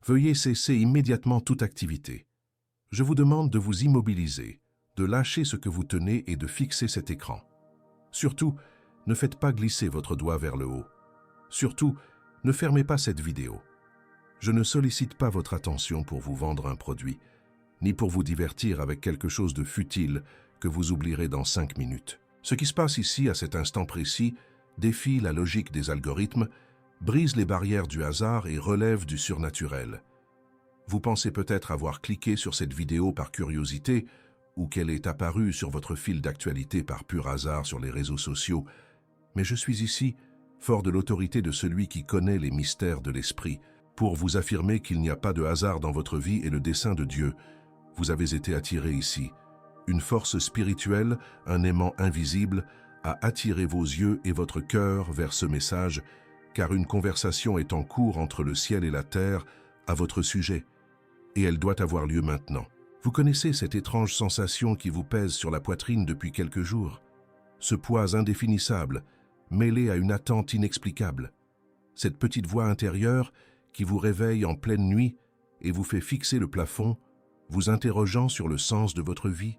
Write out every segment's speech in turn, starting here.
Veuillez cesser immédiatement toute activité. Je vous demande de vous immobiliser, de lâcher ce que vous tenez et de fixer cet écran. Surtout, ne faites pas glisser votre doigt vers le haut. Surtout, ne fermez pas cette vidéo. Je ne sollicite pas votre attention pour vous vendre un produit, ni pour vous divertir avec quelque chose de futile que vous oublierez dans 5 minutes. Ce qui se passe ici, à cet instant précis, défie la logique des algorithmes, brise les barrières du hasard et relève du surnaturel. Vous pensez peut-être avoir cliqué sur cette vidéo par curiosité ou qu'elle est apparue sur votre fil d'actualité par pur hasard sur les réseaux sociaux, mais je suis ici, fort de l'autorité de celui qui connaît les mystères de l'esprit, pour vous affirmer qu'il n'y a pas de hasard dans votre vie et le dessein de Dieu. Vous avez été attiré ici. Une force spirituelle, un aimant invisible, a attiré vos yeux et votre cœur vers ce message, car une conversation est en cours entre le ciel et la terre à votre sujet, et elle doit avoir lieu maintenant. Vous connaissez cette étrange sensation qui vous pèse sur la poitrine depuis quelques jours, ce poids indéfinissable, mêlé à une attente inexplicable, cette petite voix intérieure qui vous réveille en pleine nuit et vous fait fixer le plafond, vous interrogeant sur le sens de votre vie.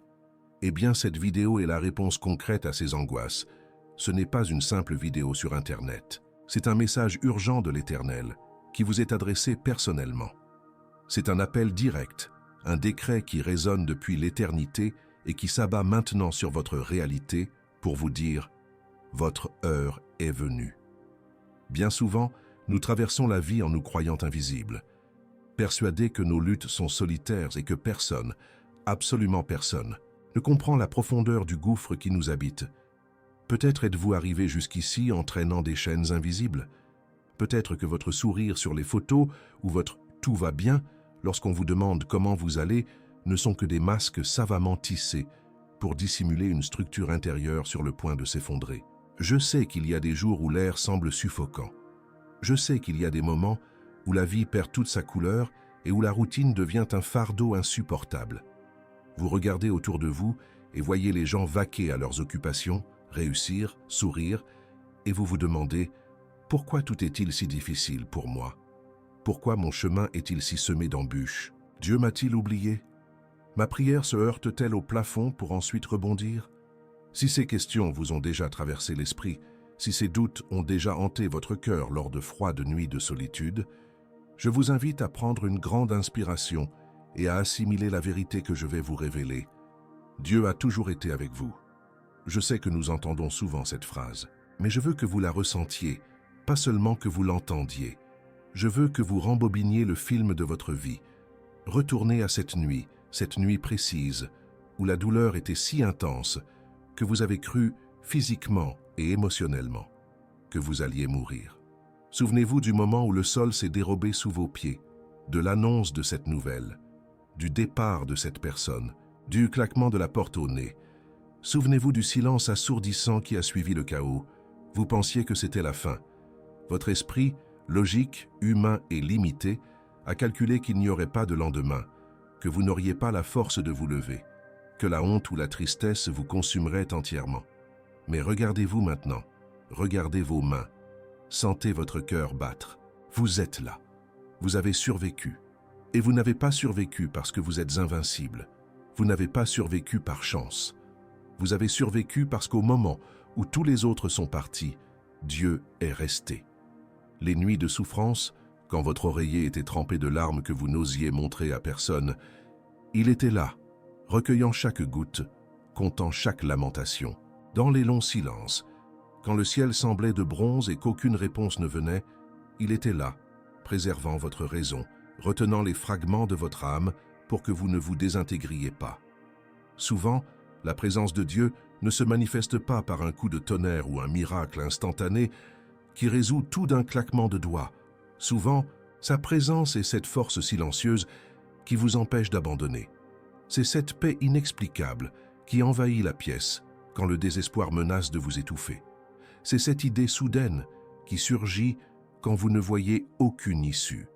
Eh bien, cette vidéo est la réponse concrète à ces angoisses. Ce n'est pas une simple vidéo sur Internet. C'est un message urgent de l'Éternel qui vous est adressé personnellement. C'est un appel direct, un décret qui résonne depuis l'éternité et qui s'abat maintenant sur votre réalité pour vous dire « Votre heure est venue ». Bien souvent, nous traversons la vie en nous croyant invisibles, persuadés que nos luttes sont solitaires et que personne, absolument personne, ne comprend la profondeur du gouffre qui nous habite. Peut-être êtes-vous arrivé jusqu'ici en traînant des chaînes invisibles. Peut-être que votre sourire sur les photos ou votre « tout va bien » lorsqu'on vous demande comment vous allez ne sont que des masques savamment tissés pour dissimuler une structure intérieure sur le point de s'effondrer. Je sais qu'il y a des jours où l'air semble suffocant. Je sais qu'il y a des moments où la vie perd toute sa couleur et où la routine devient un fardeau insupportable. Vous regardez autour de vous et voyez les gens vaquer à leurs occupations, réussir, sourire, et vous vous demandez « Pourquoi tout est-il si difficile pour moi? Pourquoi mon chemin est-il si semé d'embûches? Dieu m'a-t-il oublié? Ma prière se heurte-t-elle au plafond pour ensuite rebondir? » Si ces questions vous ont déjà traversé l'esprit, si ces doutes ont déjà hanté votre cœur lors de froides nuits de solitude, je vous invite à prendre une grande inspiration et à assimiler la vérité que je vais vous révéler. Dieu a toujours été avec vous. Je sais que nous entendons souvent cette phrase, mais je veux que vous la ressentiez, pas seulement que vous l'entendiez. Je veux que vous rembobiniez le film de votre vie. Retournez à cette nuit précise, où la douleur était si intense que vous avez cru physiquement et émotionnellement que vous alliez mourir. Souvenez-vous du moment où le sol s'est dérobé sous vos pieds, de l'annonce de cette nouvelle, du départ de cette personne, du claquement de la porte au nez. Souvenez-vous du silence assourdissant qui a suivi le chaos. Vous pensiez que c'était la fin. Votre esprit, logique, humain et limité, a calculé qu'il n'y aurait pas de lendemain, que vous n'auriez pas la force de vous lever, que la honte ou la tristesse vous consumerait entièrement. Mais regardez-vous maintenant, regardez vos mains, sentez votre cœur battre. Vous êtes là, vous avez survécu. Et vous n'avez pas survécu parce que vous êtes invincible. Vous n'avez pas survécu par chance. Vous avez survécu parce qu'au moment où tous les autres sont partis, Dieu est resté. Les nuits de souffrance, quand votre oreiller était trempé de larmes que vous n'osiez montrer à personne, il était là, recueillant chaque goutte, comptant chaque lamentation. Dans les longs silences, quand le ciel semblait de bronze et qu'aucune réponse ne venait, il était là, préservant votre raison, retenant les fragments de votre âme pour que vous ne vous désintégriez pas. Souvent, la présence de Dieu ne se manifeste pas par un coup de tonnerre ou un miracle instantané qui résout tout d'un claquement de doigts. Souvent, sa présence est cette force silencieuse qui vous empêche d'abandonner. C'est cette paix inexplicable qui envahit la pièce quand le désespoir menace de vous étouffer. C'est cette idée soudaine qui surgit quand vous ne voyez aucune issue.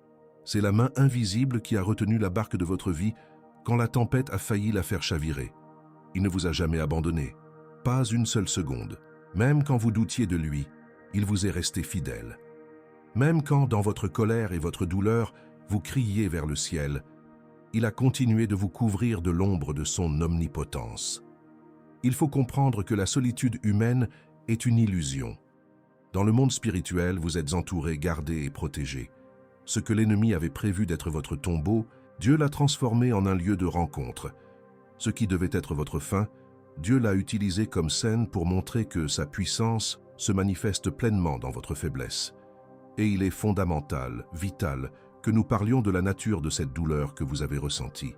C'est la main invisible qui a retenu la barque de votre vie quand la tempête a failli la faire chavirer. Il ne vous a jamais abandonné, pas une seule seconde. Même quand vous doutiez de lui, il vous est resté fidèle. Même quand, dans votre colère et votre douleur, vous criez vers le ciel, il a continué de vous couvrir de l'ombre de son omnipotence. Il faut comprendre que la solitude humaine est une illusion. Dans le monde spirituel, vous êtes entouré, gardé et protégé. Ce que l'ennemi avait prévu d'être votre tombeau, Dieu l'a transformé en un lieu de rencontre. Ce qui devait être votre fin, Dieu l'a utilisé comme scène pour montrer que sa puissance se manifeste pleinement dans votre faiblesse. Et il est fondamental, vital, que nous parlions de la nature de cette douleur que vous avez ressentie.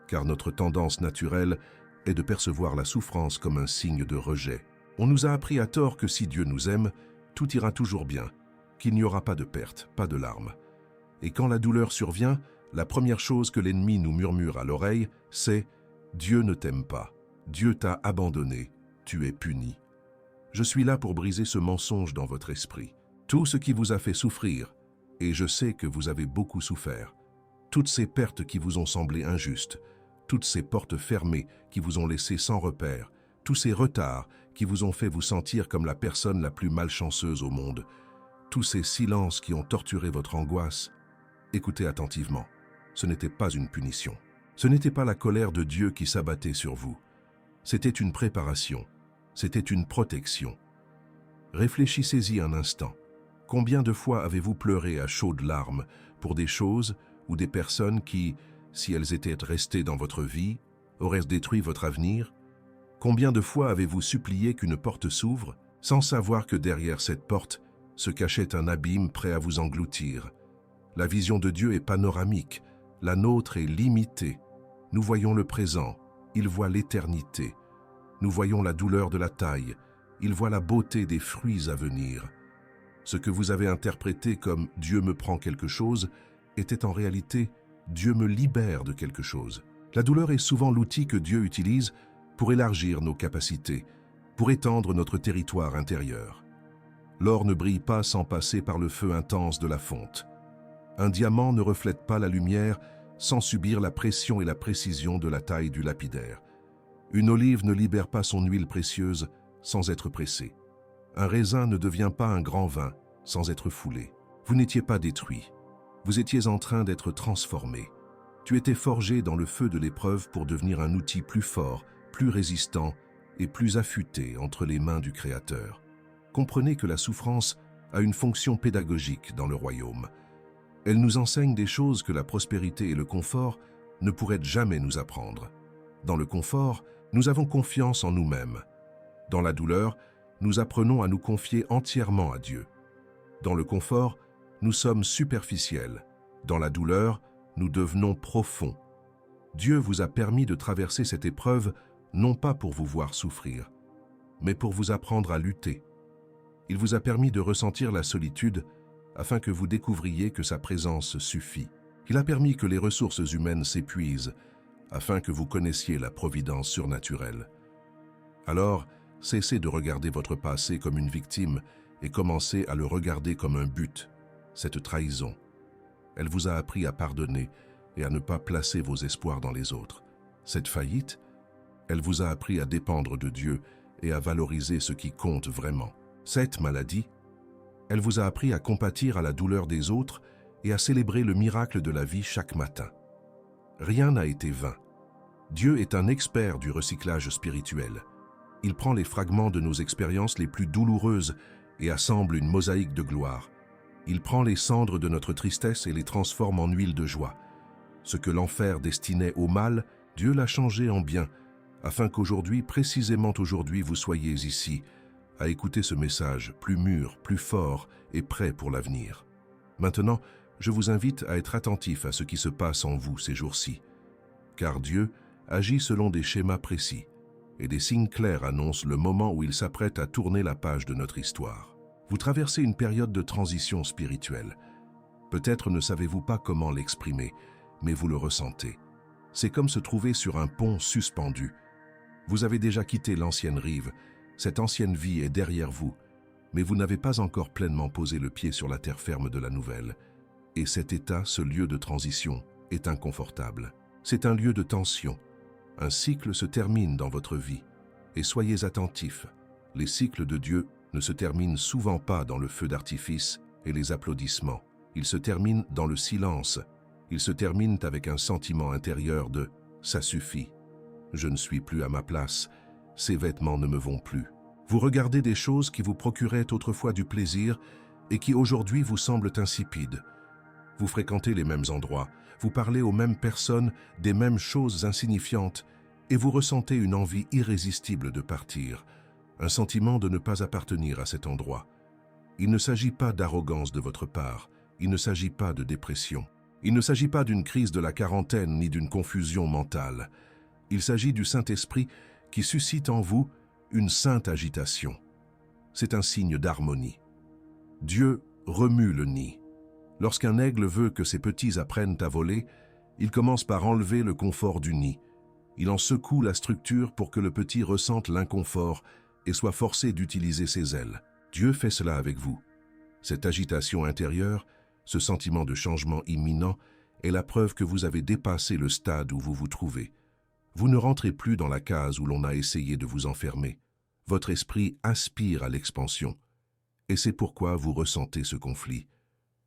Car notre tendance naturelle est de percevoir la souffrance comme un signe de rejet. On nous a appris à tort que si Dieu nous aime, tout ira toujours bien, qu'il n'y aura pas de perte, pas de larmes. Et quand la douleur survient, la première chose que l'ennemi nous murmure à l'oreille, c'est « Dieu ne t'aime pas, Dieu t'a abandonné, tu es puni ». Je suis là pour briser ce mensonge dans votre esprit. Tout ce qui vous a fait souffrir, et je sais que vous avez beaucoup souffert, toutes ces pertes qui vous ont semblé injustes, toutes ces portes fermées qui vous ont laissé sans repère, tous ces retards qui vous ont fait vous sentir comme la personne la plus malchanceuse au monde, tous ces silences qui ont torturé votre angoisse, écoutez attentivement. Ce n'était pas une punition. Ce n'était pas la colère de Dieu qui s'abattait sur vous. C'était une préparation. C'était une protection. Réfléchissez-y un instant. Combien de fois avez-vous pleuré à chaudes larmes pour des choses ou des personnes qui, si elles étaient restées dans votre vie, auraient détruit votre avenir? Combien de fois avez-vous supplié qu'une porte s'ouvre, sans savoir que derrière cette porte se cachait un abîme prêt à vous engloutir? La vision de Dieu est panoramique, la nôtre est limitée. Nous voyons le présent, il voit l'éternité. Nous voyons la douleur de la taille, il voit la beauté des fruits à venir. Ce que vous avez interprété comme « Dieu me prend quelque chose » était en réalité « Dieu me libère de quelque chose ». La douleur est souvent l'outil que Dieu utilise pour élargir nos capacités, pour étendre notre territoire intérieur. L'or ne brille pas sans passer par le feu intense de la fonte. Un diamant ne reflète pas la lumière sans subir la pression et la précision de la taille du lapidaire. Une olive ne libère pas son huile précieuse sans être pressée. Un raisin ne devient pas un grand vin sans être foulé. Vous n'étiez pas détruit. Vous étiez en train d'être transformé. Tu étais forgé dans le feu de l'épreuve pour devenir un outil plus fort, plus résistant et plus affûté entre les mains du Créateur. Comprenez que la souffrance a une fonction pédagogique dans le royaume. Elle nous enseigne des choses que la prospérité et le confort ne pourraient jamais nous apprendre. Dans le confort, nous avons confiance en nous-mêmes. Dans la douleur, nous apprenons à nous confier entièrement à Dieu. Dans le confort, nous sommes superficiels. Dans la douleur, nous devenons profonds. Dieu vous a permis de traverser cette épreuve non pas pour vous voir souffrir, mais pour vous apprendre à lutter. Il vous a permis de ressentir la solitude afin que vous découvriez que sa présence suffit. Il a permis que les ressources humaines s'épuisent afin que vous connaissiez la providence surnaturelle. Alors, cessez de regarder votre passé comme une victime et commencez à le regarder comme un but, cette trahison. Elle vous a appris à pardonner et à ne pas placer vos espoirs dans les autres. Cette faillite, elle vous a appris à dépendre de Dieu et à valoriser ce qui compte vraiment. Cette maladie, elle vous a appris à compatir à la douleur des autres et à célébrer le miracle de la vie chaque matin. Rien n'a été vain. Dieu est un expert du recyclage spirituel. Il prend les fragments de nos expériences les plus douloureuses et assemble une mosaïque de gloire. Il prend les cendres de notre tristesse et les transforme en huile de joie. Ce que l'enfer destinait au mal, Dieu l'a changé en bien, afin qu'aujourd'hui, précisément aujourd'hui, vous soyez ici, à écouter ce message plus mûr, plus fort et prêt pour l'avenir. Maintenant, je vous invite à être attentif à ce qui se passe en vous ces jours-ci, car Dieu agit selon des schémas précis, et des signes clairs annoncent le moment où il s'apprête à tourner la page de notre histoire. Vous traversez une période de transition spirituelle. Peut-être ne savez-vous pas comment l'exprimer, mais vous le ressentez. C'est comme se trouver sur un pont suspendu. Vous avez déjà quitté l'ancienne rive, cette ancienne vie est derrière vous, mais vous n'avez pas encore pleinement posé le pied sur la terre ferme de la nouvelle. Et cet état, ce lieu de transition, est inconfortable. C'est un lieu de tension. Un cycle se termine dans votre vie. Et soyez attentifs, les cycles de Dieu ne se terminent souvent pas dans le feu d'artifice et les applaudissements. Ils se terminent dans le silence Ils se terminent avec un sentiment intérieur de « ça suffit, je ne suis plus à ma place, ces vêtements ne me vont plus ». Vous regardez des choses qui vous procuraient autrefois du plaisir et qui aujourd'hui vous semblent insipides. Vous fréquentez les mêmes endroits, vous parlez aux mêmes personnes des mêmes choses insignifiantes et vous ressentez une envie irrésistible de partir, un sentiment de ne pas appartenir à cet endroit. Il ne s'agit pas d'arrogance de votre part, il ne s'agit pas de dépression. Il ne s'agit pas d'une crise de la quarantaine ni d'une confusion mentale. Il s'agit du Saint-Esprit qui suscite en vous une sainte agitation. C'est un signe d'harmonie. Dieu remue le nid. Lorsqu'un aigle veut que ses petits apprennent à voler, il commence par enlever le confort du nid. Il en secoue la structure pour que le petit ressente l'inconfort et soit forcé d'utiliser ses ailes. Dieu fait cela avec vous. Cette agitation intérieure, ce sentiment de changement imminent, est la preuve que vous avez dépassé le stade où vous vous trouvez. Vous ne rentrez plus dans la case où l'on a essayé de vous enfermer. Votre esprit aspire à l'expansion. Et c'est pourquoi vous ressentez ce conflit.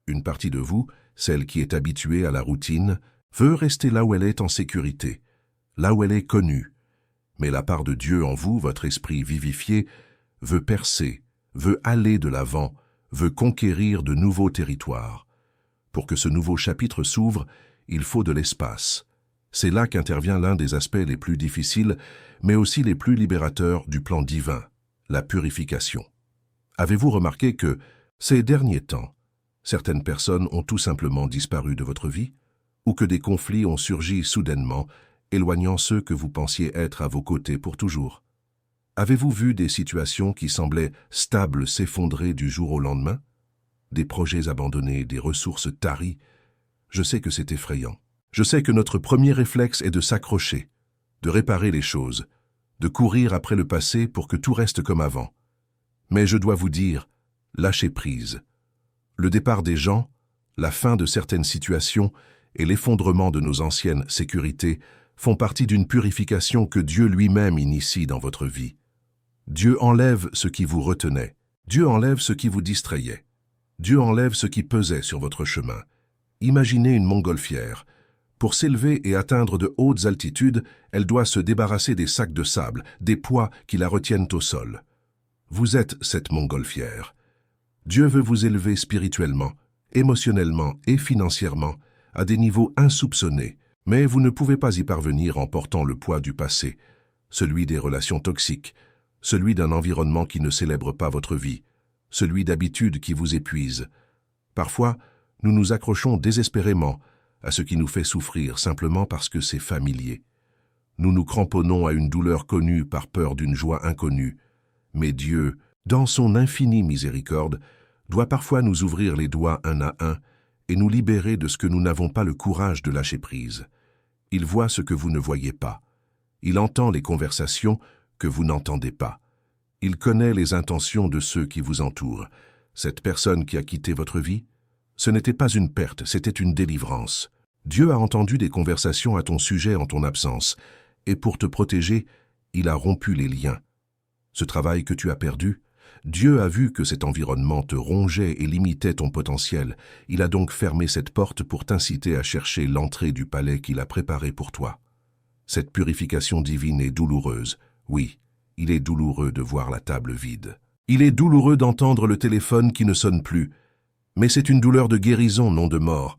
Une partie de vous, celle qui est habituée à la routine, veut rester là où elle est en sécurité, là où elle est connue. Mais la part de Dieu en vous, votre esprit vivifié, veut percer, veut aller de l'avant, veut conquérir de nouveaux territoires. Pour que ce nouveau chapitre s'ouvre, il faut de l'espace. C'est là qu'intervient l'un des aspects les plus difficiles, mais aussi les plus libérateurs du plan divin, la purification. Avez-vous remarqué que, ces derniers temps, certaines personnes ont tout simplement disparu de votre vie, ou que des conflits ont surgi soudainement, éloignant ceux que vous pensiez être à vos côtés pour toujours? Avez-vous vu des situations qui semblaient stables s'effondrer du jour au lendemain? Des projets abandonnés, des ressources taries? Je sais que c'est effrayant. Je sais que notre premier réflexe est de s'accrocher, de réparer les choses, de courir après le passé pour que tout reste comme avant. Mais je dois vous dire, lâchez prise. Le départ des gens, la fin de certaines situations et l'effondrement de nos anciennes sécurités font partie d'une purification que Dieu lui-même initie dans votre vie. Dieu enlève ce qui vous retenait. Dieu enlève ce qui vous distrayait. Dieu enlève ce qui pesait sur votre chemin. Imaginez une montgolfière. Pour s'élever et atteindre de hautes altitudes, elle doit se débarrasser des sacs de sable, des poids qui la retiennent au sol. Vous êtes cette montgolfière. Dieu veut vous élever spirituellement, émotionnellement et financièrement à des niveaux insoupçonnés, mais vous ne pouvez pas y parvenir en portant le poids du passé, celui des relations toxiques, celui d'un environnement qui ne célèbre pas votre vie, celui d'habitudes qui vous épuisent. Parfois, nous nous accrochons désespérément à ce qui nous fait souffrir simplement parce que c'est familier. Nous nous cramponnons à une douleur connue par peur d'une joie inconnue. Mais Dieu, dans son infinie miséricorde, doit parfois nous ouvrir les doigts un à un et nous libérer de ce que nous n'avons pas le courage de lâcher prise. Il voit ce que vous ne voyez pas. Il entend les conversations que vous n'entendez pas. Il connaît les intentions de ceux qui vous entourent. Cette personne qui a quitté votre vie, ce n'était pas une perte, c'était une délivrance. Dieu a entendu des conversations à ton sujet en ton absence, et pour te protéger, il a rompu les liens. Ce travail que tu as perdu, Dieu a vu que cet environnement te rongeait et limitait ton potentiel. Il a donc fermé cette porte pour t'inciter à chercher l'entrée du palais qu'il a préparé pour toi. Cette purification divine est douloureuse. Oui, il est douloureux de voir la table vide. Il est douloureux d'entendre le téléphone qui ne sonne plus. Mais c'est une douleur de guérison, non de mort.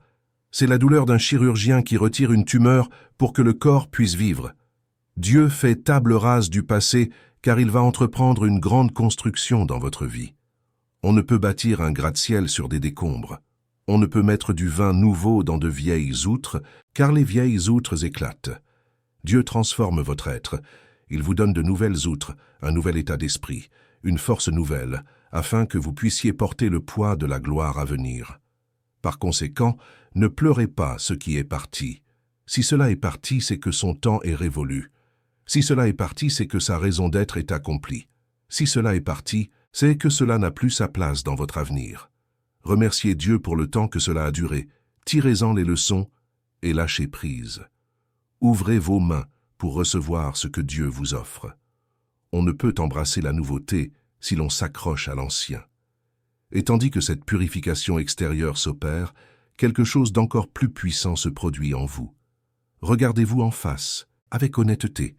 C'est la douleur d'un chirurgien qui retire une tumeur pour que le corps puisse vivre. Dieu fait table rase du passé car il va entreprendre une grande construction dans votre vie. On ne peut bâtir un gratte-ciel sur des décombres. On ne peut mettre du vin nouveau dans de vieilles outres, car les vieilles outres éclatent. Dieu transforme votre être. Il vous donne de nouvelles outres, un nouvel état d'esprit, une force nouvelle, afin que vous puissiez porter le poids de la gloire à venir. Par conséquent, ne pleurez pas ce qui est parti. Si cela est parti, c'est que son temps est révolu. Si cela est parti, c'est que sa raison d'être est accomplie. Si cela est parti, c'est que cela n'a plus sa place dans votre avenir. Remerciez Dieu pour le temps que cela a duré, tirez-en les leçons et lâchez prise. Ouvrez vos mains pour recevoir ce que Dieu vous offre. On ne peut embrasser la nouveauté si l'on s'accroche à l'ancien. Et tandis que cette purification extérieure s'opère, quelque chose d'encore plus puissant se produit en vous. Regardez-vous en face, avec honnêteté.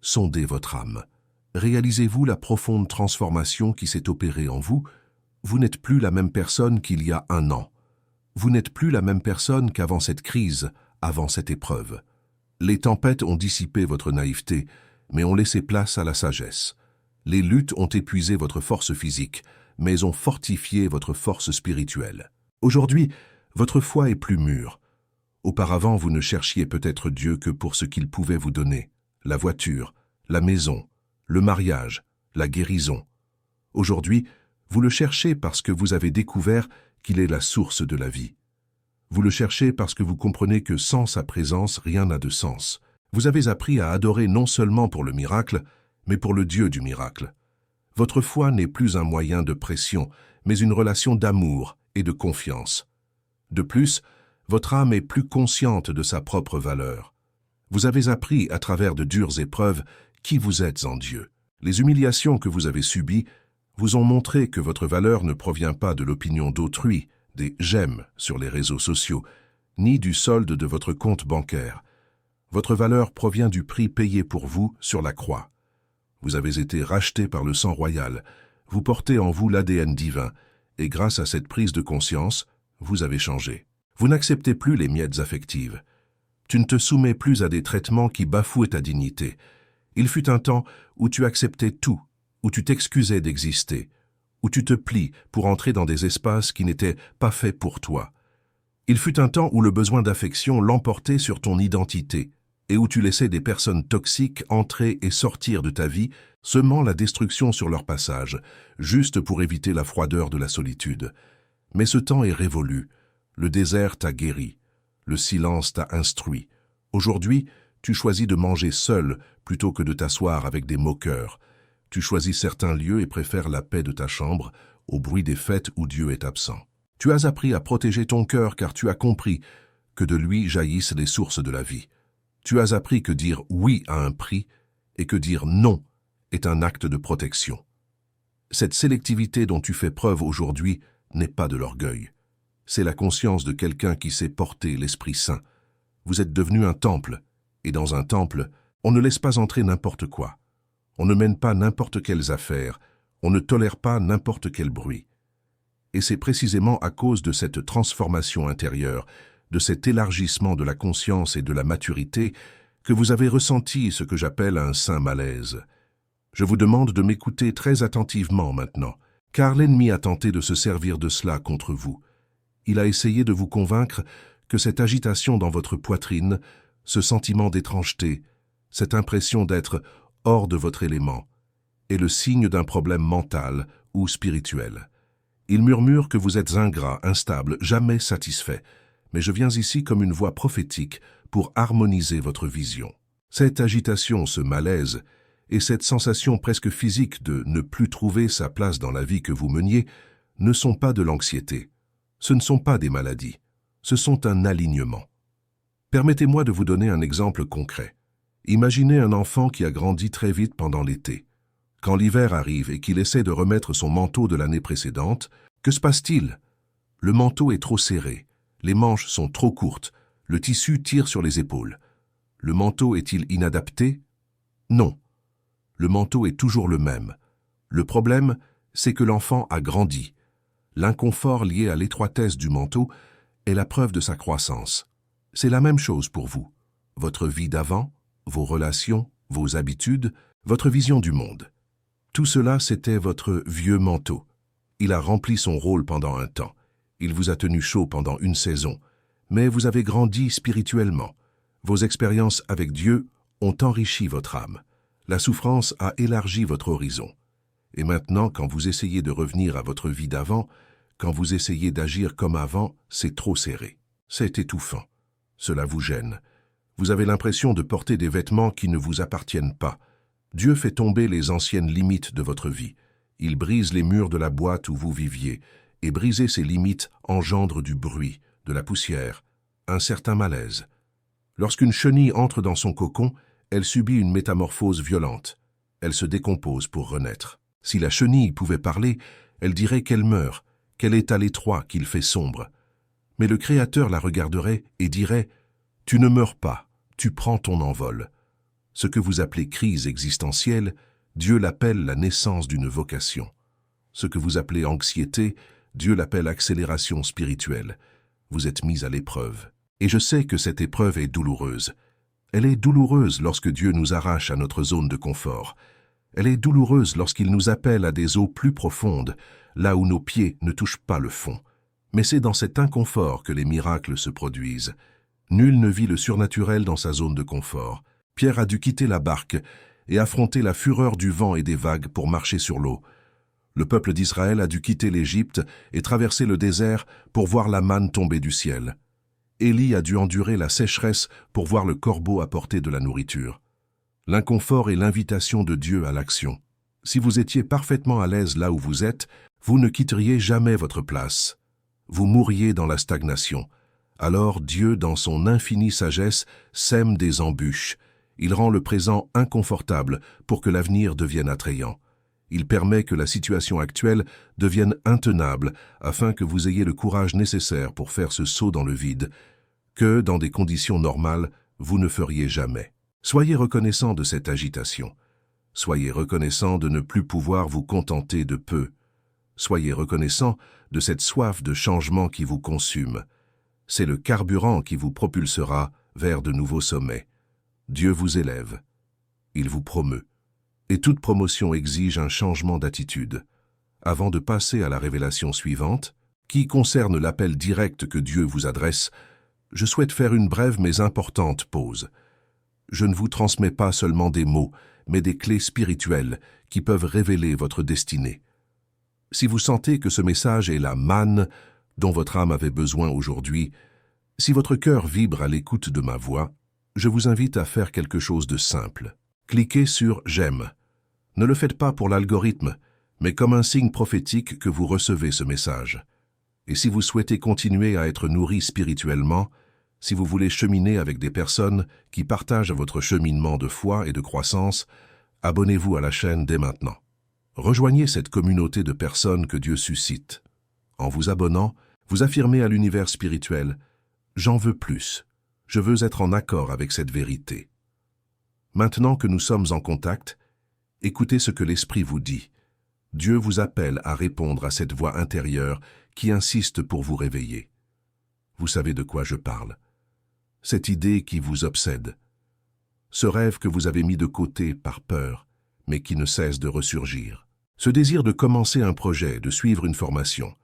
Sondez votre âme. Réalisez-vous la profonde transformation qui s'est opérée en vous. Vous n'êtes plus la même personne qu'il y a un an. Vous n'êtes plus la même personne qu'avant cette crise, avant cette épreuve. Les tempêtes ont dissipé votre naïveté, mais ont laissé place à la sagesse. Les luttes ont épuisé votre force physique, mais ont fortifié votre force spirituelle. Aujourd'hui, votre foi est plus mûre. Auparavant, vous ne cherchiez peut-être Dieu que pour ce qu'il pouvait vous donner, la voiture, la maison, le mariage, la guérison. Aujourd'hui, vous le cherchez parce que vous avez découvert qu'il est la source de la vie. Vous le cherchez parce que vous comprenez que sans sa présence, rien n'a de sens. Vous avez appris à adorer non seulement pour le miracle, mais pour le Dieu du miracle. Votre foi n'est plus un moyen de pression, mais une relation d'amour et de confiance. De plus, votre âme est plus consciente de sa propre valeur. Vous avez appris, à travers de dures épreuves, qui vous êtes en Dieu. Les humiliations que vous avez subies vous ont montré que votre valeur ne provient pas de l'opinion d'autrui, des « j'aime » sur les réseaux sociaux, ni du solde de votre compte bancaire. Votre valeur provient du prix payé pour vous sur la croix. Vous avez été racheté par le sang royal, vous portez en vous l'ADN divin, et grâce à cette prise de conscience, vous avez changé. Vous n'acceptez plus les miettes affectives. Tu ne te soumets plus à des traitements qui bafouent ta dignité. Il fut un temps où tu acceptais tout, où tu t'excusais d'exister, où tu te plies pour entrer dans des espaces qui n'étaient pas faits pour toi. Il fut un temps où le besoin d'affection l'emportait sur ton identité et où tu laissais des personnes toxiques entrer et sortir de ta vie, semant la destruction sur leur passage, juste pour éviter la froideur de la solitude. Mais ce temps est révolu. Le désert t'a guéri. Le silence t'a instruit. Aujourd'hui, tu choisis de manger seul plutôt que de t'asseoir avec des moqueurs. Tu choisis certains lieux et préfères la paix de ta chambre au bruit des fêtes où Dieu est absent. Tu as appris à protéger ton cœur car tu as compris que de lui jaillissent les sources de la vie. Tu as appris que dire oui a un prix et que dire non est un acte de protection. Cette sélectivité dont tu fais preuve aujourd'hui n'est pas de l'orgueil. C'est la conscience de quelqu'un qui sait porter l'Esprit Saint. Vous êtes devenu un temple, et dans un temple, on ne laisse pas entrer n'importe quoi. On ne mène pas n'importe quelles affaires, on ne tolère pas n'importe quel bruit. Et c'est précisément à cause de cette transformation intérieure, de cet élargissement de la conscience et de la maturité, que vous avez ressenti ce que j'appelle un saint malaise. Je vous demande de m'écouter très attentivement maintenant, car l'ennemi a tenté de se servir de cela contre vous. Il a essayé de vous convaincre que cette agitation dans votre poitrine, ce sentiment d'étrangeté, cette impression d'être hors de votre élément, est le signe d'un problème mental ou spirituel. Il murmure que vous êtes ingrat, instable, jamais satisfait, mais je viens ici comme une voix prophétique pour harmoniser votre vision. Cette agitation, ce malaise, et cette sensation presque physique de ne plus trouver sa place dans la vie que vous meniez ne sont pas de l'anxiété. Ce ne sont pas des maladies. Ce sont un alignement. Permettez-moi de vous donner un exemple concret. Imaginez un enfant qui a grandi très vite pendant l'été. Quand l'hiver arrive et qu'il essaie de remettre son manteau de l'année précédente, que se passe-t-il? Le manteau est trop serré, les manches sont trop courtes, le tissu tire sur les épaules. Le manteau est-il inadapté? Non. Le manteau est toujours le même. Le problème, c'est que l'enfant a grandi. L'inconfort lié à l'étroitesse du manteau est la preuve de sa croissance. C'est la même chose pour vous. Votre vie d'avant, vos relations, vos habitudes, votre vision du monde. Tout cela, c'était votre vieux manteau. Il a rempli son rôle pendant un temps. Il vous a tenu chaud pendant une saison. Mais vous avez grandi spirituellement. Vos expériences avec Dieu ont enrichi votre âme. La souffrance a élargi votre horizon. Et maintenant, quand vous essayez de revenir à votre vie d'avant, quand vous essayez d'agir comme avant, c'est trop serré. C'est étouffant. Cela vous gêne. Vous avez l'impression de porter des vêtements qui ne vous appartiennent pas. Dieu fait tomber les anciennes limites de votre vie. Il brise les murs de la boîte où vous viviez, et briser ces limites engendre du bruit, de la poussière, un certain malaise. Lorsqu'une chenille entre dans son cocon, elle subit une métamorphose violente. Elle se décompose pour renaître. Si la chenille pouvait parler, elle dirait qu'elle meurt, qu'elle est à l'étroit, qu'il fait sombre. Mais le Créateur la regarderait et dirait « Tu ne meurs pas, tu prends ton envol ». Ce que vous appelez crise existentielle, Dieu l'appelle la naissance d'une vocation. Ce que vous appelez anxiété, Dieu l'appelle accélération spirituelle. Vous êtes mis à l'épreuve. Et je sais que cette épreuve est douloureuse. Elle est douloureuse lorsque Dieu nous arrache à notre zone de confort. Elle est douloureuse lorsqu'il nous appelle à des eaux plus profondes, là où nos pieds ne touchent pas le fond. Mais c'est dans cet inconfort que les miracles se produisent. Nul ne vit le surnaturel dans sa zone de confort. Pierre a dû quitter la barque et affronter la fureur du vent et des vagues pour marcher sur l'eau. Le peuple d'Israël a dû quitter l'Égypte et traverser le désert pour voir la manne tomber du ciel. Élie a dû endurer la sécheresse pour voir le corbeau apporter de la nourriture. L'inconfort est l'invitation de Dieu à l'action. Si vous étiez parfaitement à l'aise là où vous êtes, vous ne quitteriez jamais votre place. Vous mourriez dans la stagnation. Alors Dieu, dans son infinie sagesse, sème des embûches. Il rend le présent inconfortable pour que l'avenir devienne attrayant. Il permet que la situation actuelle devienne intenable afin que vous ayez le courage nécessaire pour faire ce saut dans le vide, que, dans des conditions normales, vous ne feriez jamais. Soyez reconnaissant de cette agitation. Soyez reconnaissant de ne plus pouvoir vous contenter de peu. Soyez reconnaissant de cette soif de changement qui vous consume. C'est le carburant qui vous propulsera vers de nouveaux sommets. Dieu vous élève. Il vous promeut. Et toute promotion exige un changement d'attitude. Avant de passer à la révélation suivante, qui concerne l'appel direct que Dieu vous adresse, je souhaite faire une brève mais importante pause. Je ne vous transmets pas seulement des mots, mais des clés spirituelles qui peuvent révéler votre destinée. Si vous sentez que ce message est la manne dont votre âme avait besoin aujourd'hui, si votre cœur vibre à l'écoute de ma voix, je vous invite à faire quelque chose de simple. Cliquez sur « J'aime ». Ne le faites pas pour l'algorithme, mais comme un signe prophétique que vous recevez ce message. Et si vous souhaitez continuer à être nourri spirituellement, si vous voulez cheminer avec des personnes qui partagent votre cheminement de foi et de croissance, abonnez-vous à la chaîne dès maintenant. Rejoignez cette communauté de personnes que Dieu suscite. En vous abonnant, vous affirmez à l'univers spirituel « J'en veux plus. Je veux être en accord avec cette vérité. » Maintenant que nous sommes en contact, écoutez ce que l'Esprit vous dit. Dieu vous appelle à répondre à cette voix intérieure qui insiste pour vous réveiller. Vous savez de quoi je parle. Cette idée qui vous obsède. Ce rêve que vous avez mis de côté par peur, mais qui ne cesse de ressurgir. Ce désir de commencer un projet, de suivre une formation,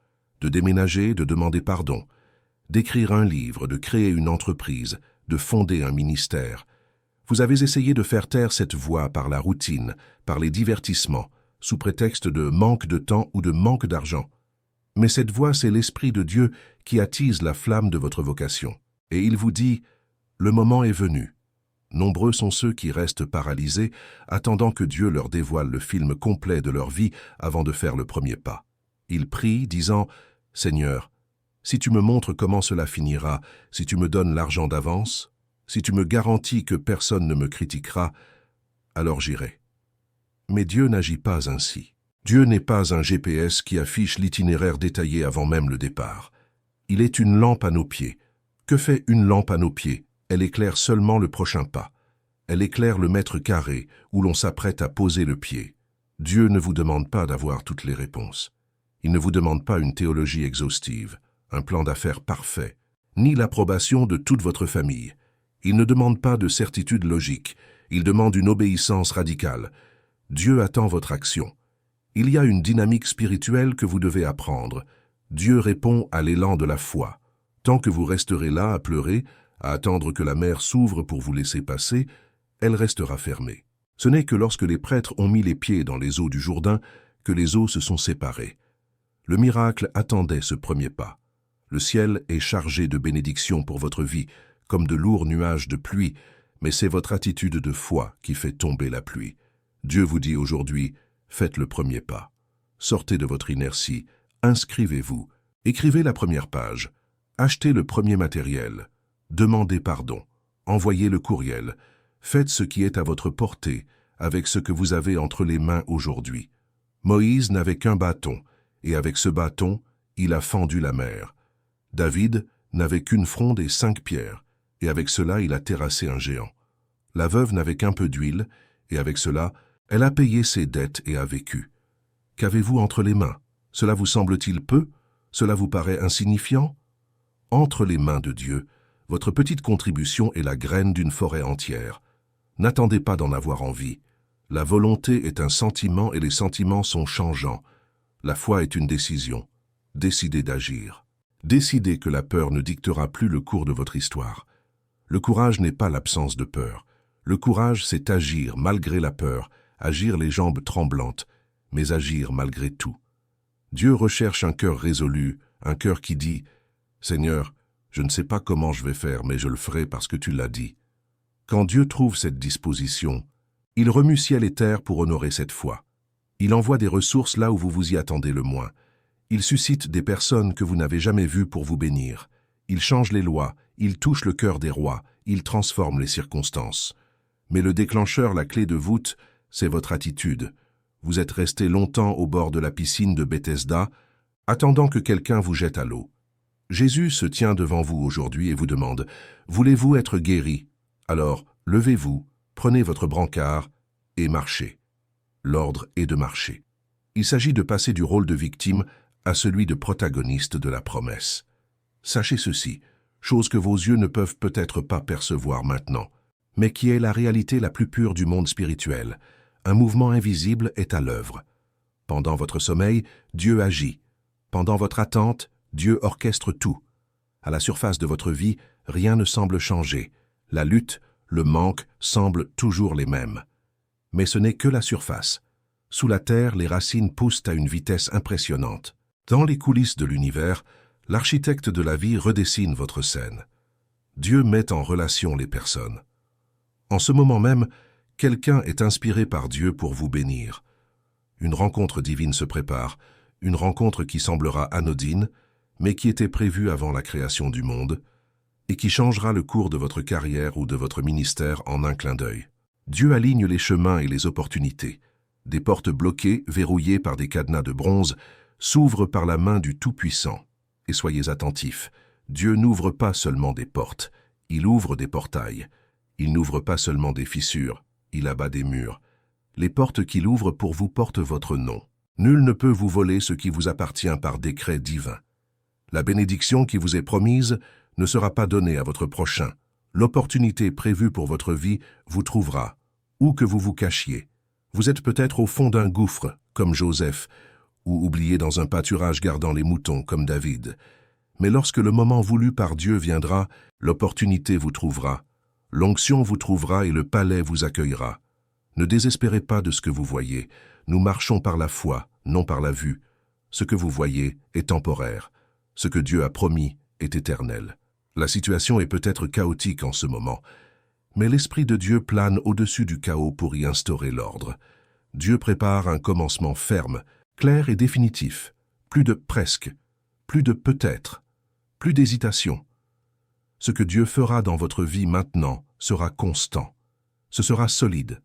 de déménager, de demander pardon, d'écrire un livre, de créer une entreprise, de fonder un ministère. Vous avez essayé de faire taire cette voix par la routine, par les divertissements, sous prétexte de manque de temps ou de manque d'argent. Mais cette voix, c'est l'Esprit de Dieu qui attise la flamme de votre vocation. Et il vous dit « Le moment est venu ». Nombreux sont ceux qui restent paralysés, attendant que Dieu leur dévoile le film complet de leur vie avant de faire le premier pas. Ils prient, disant « Seigneur, si tu me montres comment cela finira, si tu me donnes l'argent d'avance, si tu me garantis que personne ne me critiquera, alors j'irai. » Mais Dieu n'agit pas ainsi. Dieu n'est pas un GPS qui affiche l'itinéraire détaillé avant même le départ. Il est une lampe à nos pieds. Que fait une lampe à nos pieds? Elle éclaire seulement le prochain pas. Elle éclaire le mètre carré où l'on s'apprête à poser le pied. Dieu ne vous demande pas d'avoir toutes les réponses. Il ne vous demande pas une théologie exhaustive, un plan d'affaires parfait, ni l'approbation de toute votre famille. Il ne demande pas de certitude logique, il demande une obéissance radicale. Dieu attend votre action. Il y a une dynamique spirituelle que vous devez apprendre. Dieu répond à l'élan de la foi. Tant que vous resterez là à pleurer, à attendre que la mer s'ouvre pour vous laisser passer, elle restera fermée. Ce n'est que lorsque les prêtres ont mis les pieds dans les eaux du Jourdain que les eaux se sont séparées. Le miracle attendait ce premier pas. Le ciel est chargé de bénédictions pour votre vie, comme de lourds nuages de pluie, mais c'est votre attitude de foi qui fait tomber la pluie. Dieu vous dit aujourd'hui, faites le premier pas. Sortez de votre inertie, inscrivez-vous, écrivez la première page, achetez le premier matériel, demandez pardon, envoyez le courriel, faites ce qui est à votre portée avec ce que vous avez entre les mains aujourd'hui. Moïse n'avait qu'un bâton, et avec ce bâton, il a fendu la mer. David n'avait qu'une fronde et 5 pierres, et avec cela il a terrassé un géant. La veuve n'avait qu'un peu d'huile, et avec cela, elle a payé ses dettes et a vécu. Qu'avez-vous entre les mains? Cela vous semble-t-il peu? Cela vous paraît insignifiant? Entre les mains de Dieu, votre petite contribution est la graine d'une forêt entière. N'attendez pas d'en avoir envie. La volonté est un sentiment et les sentiments sont changeants. La foi est une décision. Décidez d'agir. Décidez que la peur ne dictera plus le cours de votre histoire. Le courage n'est pas l'absence de peur. Le courage, c'est agir malgré la peur, agir les jambes tremblantes, mais agir malgré tout. Dieu recherche un cœur résolu, un cœur qui dit « Seigneur, je ne sais pas comment je vais faire, mais je le ferai parce que tu l'as dit. » Quand Dieu trouve cette disposition, il remue ciel et terre pour honorer cette foi. Il envoie des ressources là où vous vous y attendez le moins. Il suscite des personnes que vous n'avez jamais vues pour vous bénir. Il change les lois, il touche le cœur des rois, il transforme les circonstances. Mais le déclencheur, la clé de voûte, c'est votre attitude. Vous êtes resté longtemps au bord de la piscine de Bethesda, attendant que quelqu'un vous jette à l'eau. Jésus se tient devant vous aujourd'hui et vous demande « Voulez-vous être guéri? Alors, levez-vous, prenez votre brancard et marchez. » L'ordre est de marcher. Il s'agit de passer du rôle de victime à celui de protagoniste de la promesse. Sachez ceci, chose que vos yeux ne peuvent peut-être pas percevoir maintenant, mais qui est la réalité la plus pure du monde spirituel. Un mouvement invisible est à l'œuvre. Pendant votre sommeil, Dieu agit. Pendant votre attente, Dieu orchestre tout. À la surface de votre vie, rien ne semble changer. La lutte, le manque semblent toujours les mêmes. Mais ce n'est que la surface. Sous la terre, les racines poussent à une vitesse impressionnante. Dans les coulisses de l'univers, l'architecte de la vie redessine votre scène. Dieu met en relation les personnes. En ce moment même, quelqu'un est inspiré par Dieu pour vous bénir. Une rencontre divine se prépare, une rencontre qui semblera anodine, mais qui était prévue avant la création du monde, et qui changera le cours de votre carrière ou de votre ministère en un clin d'œil. Dieu aligne les chemins et les opportunités. Des portes bloquées, verrouillées par des cadenas de bronze, s'ouvrent par la main du Tout-Puissant. Et soyez attentifs, Dieu n'ouvre pas seulement des portes, il ouvre des portails. Il n'ouvre pas seulement des fissures, il abat des murs. Les portes qu'il ouvre pour vous portent votre nom. Nul ne peut vous voler ce qui vous appartient par décret divin. La bénédiction qui vous est promise ne sera pas donnée à votre prochain. L'opportunité prévue pour votre vie vous trouvera, où que vous vous cachiez. Vous êtes peut-être au fond d'un gouffre, comme Joseph, ou oublié dans un pâturage gardant les moutons, comme David. Mais lorsque le moment voulu par Dieu viendra, l'opportunité vous trouvera. L'onction vous trouvera et le palais vous accueillera. Ne désespérez pas de ce que vous voyez. Nous marchons par la foi, non par la vue. Ce que vous voyez est temporaire. Ce que Dieu a promis est éternel. La situation est peut-être chaotique en ce moment, mais l'Esprit de Dieu plane au-dessus du chaos pour y instaurer l'ordre. Dieu prépare un commencement ferme, clair et définitif. Plus de presque, plus de peut-être, plus d'hésitation. Ce que Dieu fera dans votre vie maintenant sera constant. Ce sera solide.